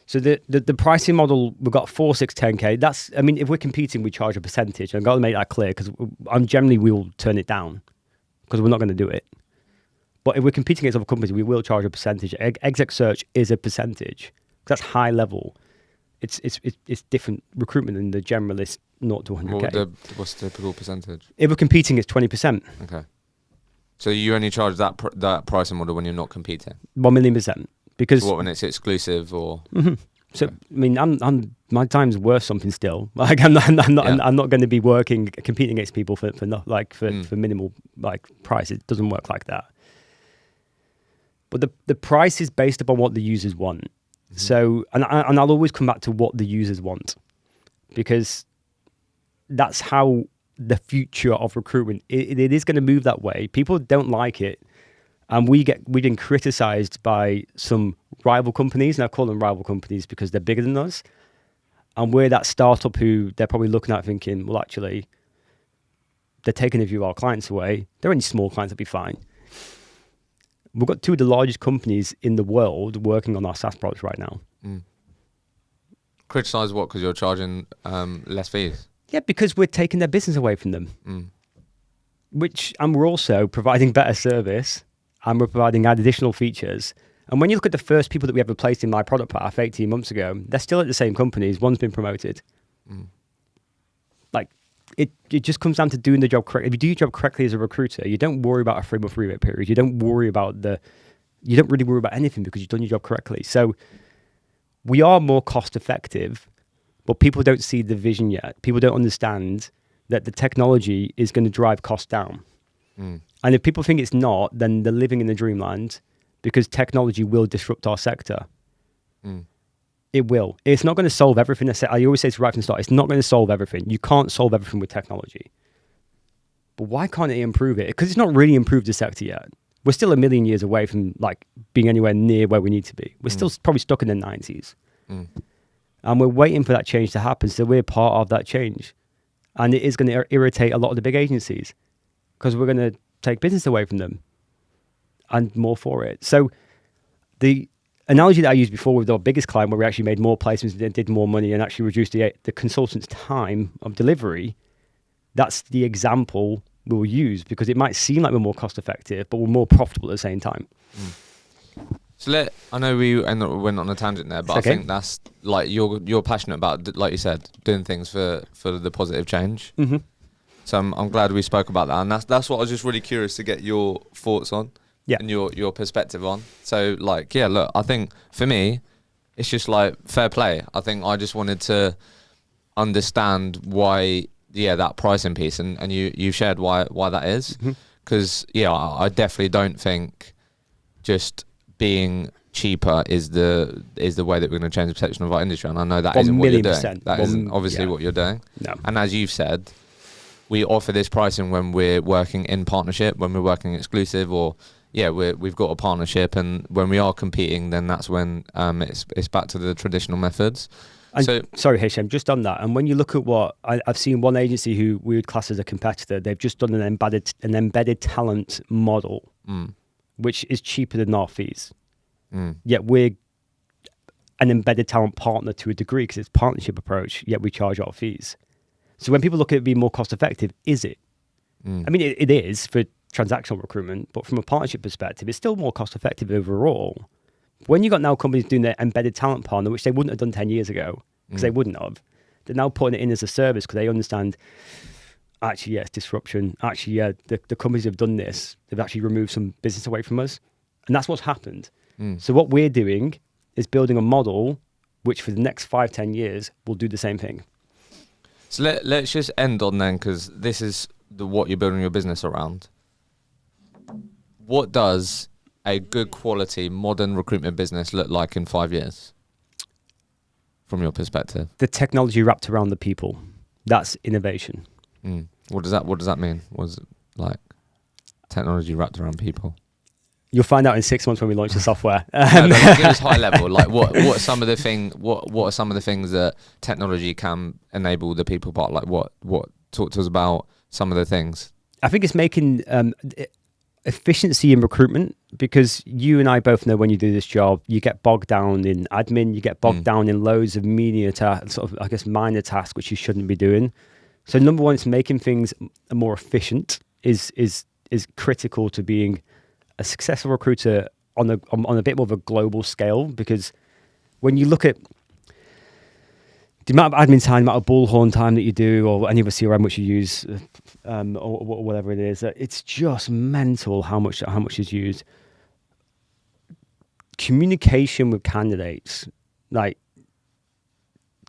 So the pricing model, we've got 4, 6, 10K. If we're competing, we charge a percentage. I've got to make that clear, because we will turn it down, because we're not going to do it. But if we're competing against other companies, we will charge a percentage. Exec search is a percentage. That's high level. It's different recruitment than the generalist 0 to 100K. What's the typical percentage? If we're competing, it's 20%. Okay. So you only charge that pricing model when you're not competing? 1,000,000%. Because when it's exclusive or? So I'm my time's worth something still. Like I'm not going to be competing against people for minimal price. It doesn't work like that. But the price is based upon what the users want. So and I'll always come back to what the users want, because that's how the future of recruitment it is going to move that way. People don't like it. And we've been criticized by some rival companies, and I call them rival companies because they're bigger than us. And we're that startup who they're probably looking at thinking, well, actually, they're taking a few of our clients away. They're only small clients, that'll be fine. We've got 2 of the largest companies in the world working on our SaaS products right now. Criticize what? Because you're charging less fees? Yeah, because we're taking their business away from them. And we're also providing better service. And we're providing additional features. And when you look at the first people that we ever placed in my product path 18 months ago, they're still at the same companies. One's been promoted. Like, it just comes down to doing the job correctly. If you do your job correctly as a recruiter, you don't worry about a 3-month rebate period. You don't really worry about anything, because you've done your job correctly. So we are more cost effective, but people don't see the vision yet. People don't understand that the technology is going to drive costs down. And if people think it's not, then they're living in the dreamland, because technology will disrupt our sector. It will. It's not going to solve everything. I always say to right from the start, it's not going to solve everything. You can't solve everything with technology. But why can't it improve it? Because it's not really improved the sector yet. We're still a million years away from like being anywhere near where we need to be. We're still probably stuck in the 90s. And we're waiting for that change to happen. So we're part of that change. And it is going to irritate a lot of the big agencies, because we're going to take business away from them and more for it. So the analogy that I used before with our biggest client, where we actually made more placements and did more money and actually reduced the consultant's time of delivery, that's the example we'll use, because it might seem like we're more cost effective, but we're more profitable at the same time. So I know we went on a tangent there, but I think that's like you're passionate about, like you said, doing things for the positive change. So I'm glad we spoke about that, and that's what I was just really curious to get your thoughts on, and your perspective on. So like, look, I think for me, it's just like fair play. I think I just wanted to understand why, that pricing piece, and you shared why that is, because I definitely don't think just being cheaper is the way that we're going to change the perception of our industry, and I know that isn't what you're doing. That isn't obviously what you're doing. No. And as you've said, we offer this pricing when we're working in partnership, when we're working exclusive, or we've got a partnership, and when we are competing, then that's when it's back to the traditional methods. And sorry, Hisham, just on that. And when you look at what I've seen, one agency who we would class as a competitor, they've just done an embedded talent model, which is cheaper than our fees. Yet we're an embedded talent partner to a degree, because it's a partnership approach, yet we charge our fees. So when people look at it being more cost effective, is it? I mean, it is for transactional recruitment, but from a partnership perspective, it's still more cost effective overall. When you got now companies doing their embedded talent partner, which they wouldn't have done 10 years ago, because they wouldn't have, they're now putting it in as a service, because they understand, actually, it's disruption. Actually, the companies have done this. They've actually removed some business away from us. And that's what's happened. So what we're doing is building a model which for the next 5-10 years will do the same thing. So let's just end on then, because this is what you're building your business around. What does a good quality modern recruitment business look like in 5 years, from your perspective? The technology wrapped around the people. That's innovation. What does that mean? What is it like? Technology wrapped around people. You'll find out in 6 months when we launch the software. No, give us high level. Like what are some of the things that technology can enable the people part? Like what talk to us about some of the things. I think it's making efficiency in recruitment, because you and I both know when you do this job, you get bogged down in admin, you get bogged down in loads of minor tasks which you shouldn't be doing. So number one, it's making things more efficient is critical to being a successful recruiter on a bit more of a global scale, because when you look at the amount of admin time, the amount of bullhorn time that you do, or any other CRM which you use, or whatever it is, it's just mental how much is used. Communication with candidates, like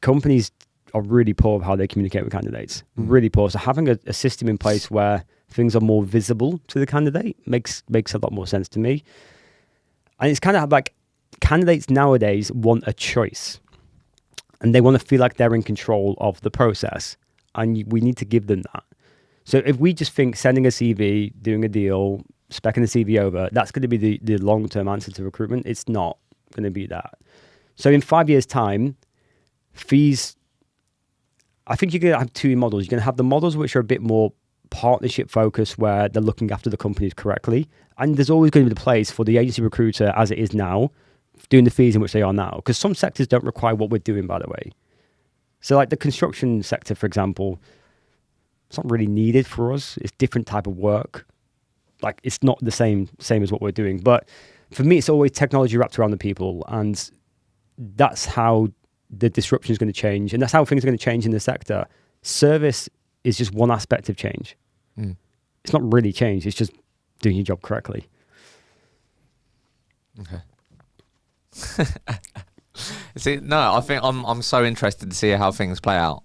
companies are really poor of how they communicate with candidates, really poor. So having a system in place where things are more visible to the candidate makes a lot more sense to me. And it's kind of like candidates nowadays want a choice, and they want to feel like they're in control of the process, and we need to give them that. So if we just think sending a CV, doing a deal, speccing the CV over, that's going to be the long-term answer to recruitment, it's not going to be that. So in 5 years' time, fees, I think you're going to have two models. You're going to have the models which are a bit more partnership focused, where they're looking after the companies correctly. And there's always going to be the place for the agency recruiter, as it is now, doing the fees in which they are now. Because some sectors don't require what we're doing, by the way. So like the construction sector, for example, it's not really needed for us. It's different type of work. Like it's not the same as what we're doing. But for me, it's always technology wrapped around the people. And that's how the disruption is going to change. And that's how things are going to change in the sector. Service is just one aspect of change. It's not really change. It's just doing your job correctly. Okay. See, no, I think I'm so interested to see how things play out.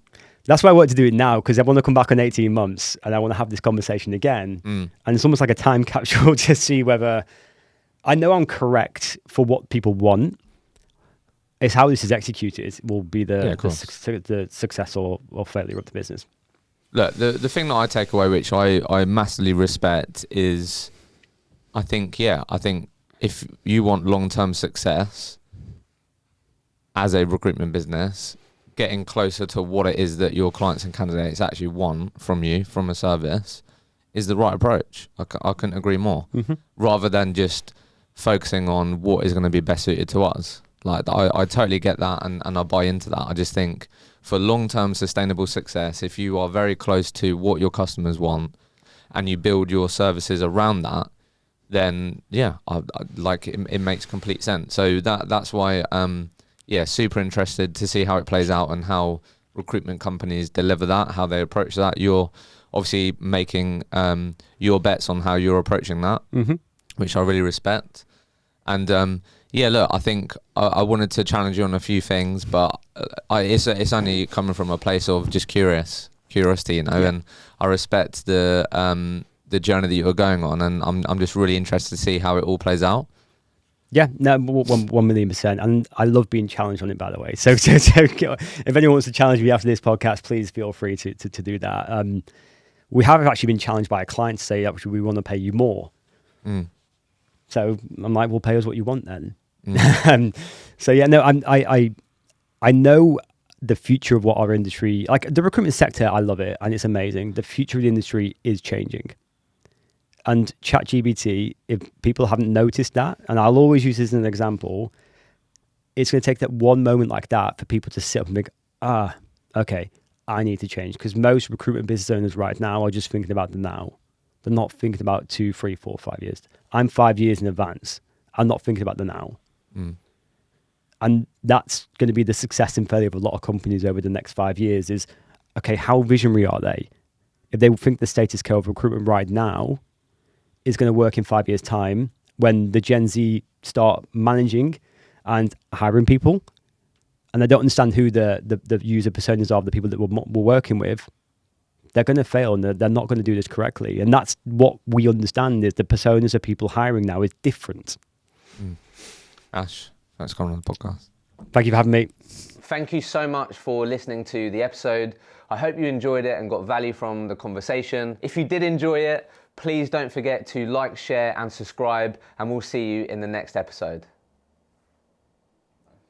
That's why I want to do it now, because I want to come back in 18 months and I want to have this conversation again. And it's almost like a time capsule to see whether I know I'm correct for what people want. It's how this is executed will be the success or failure of the business. Look, the thing that I take away, which I massively respect, is I think if you want long-term success as a recruitment business, getting closer to what it is that your clients and candidates actually want from you, from a service, is the right approach. I couldn't agree more. Rather than just focusing on what is going to be best suited to us. Like, I totally get that, and I buy into that. I just think for long-term sustainable success, if you are very close to what your customers want and you build your services around that, then it makes complete sense. So that's why super interested to see how it plays out and how recruitment companies deliver that, how they approach that. You're obviously making your bets on how you're approaching that, which I really respect. And look, I think I wanted to challenge you on a few things, but it's only coming from a place of just curiosity, and I respect the journey that you're going on, and I'm just really interested to see how it all plays out. Yeah, no, 1,000,000%. And I love being challenged on it, by the way. So if anyone wants to challenge me after this podcast, please feel free to do that. We have actually been challenged by a client to say, actually, we want to pay you more. So I'm like, well, pay us what you want then. I know the future of what our industry, like the recruitment sector, I love it and it's amazing. The future of the industry is changing. And ChatGPT, if people haven't noticed that, and I'll always use this as an example, it's going to take that one moment like that for people to sit up and think, okay, I need to change. Because most recruitment business owners right now are just thinking about the now. They're not thinking about 2, 3, 4, 5 years. I'm 5 years in advance. I'm not thinking about the now. And that's going to be the success and failure of a lot of companies over the next 5 years is, okay, how visionary are they? If they think the status quo of recruitment right now is going to work in 5 years' time, when the Gen Z start managing and hiring people, and they don't understand who the user personas are of the people that we're working with, they're going to fail and they're not going to do this correctly. And that's what we understand is the personas of people hiring now is different. Ash, thanks for coming on the podcast. Thank you for having me. Thank you so much for listening to the episode. I hope you enjoyed it and got value from the conversation. If you did enjoy it, please don't forget to like, share and subscribe, and we'll see you in the next episode.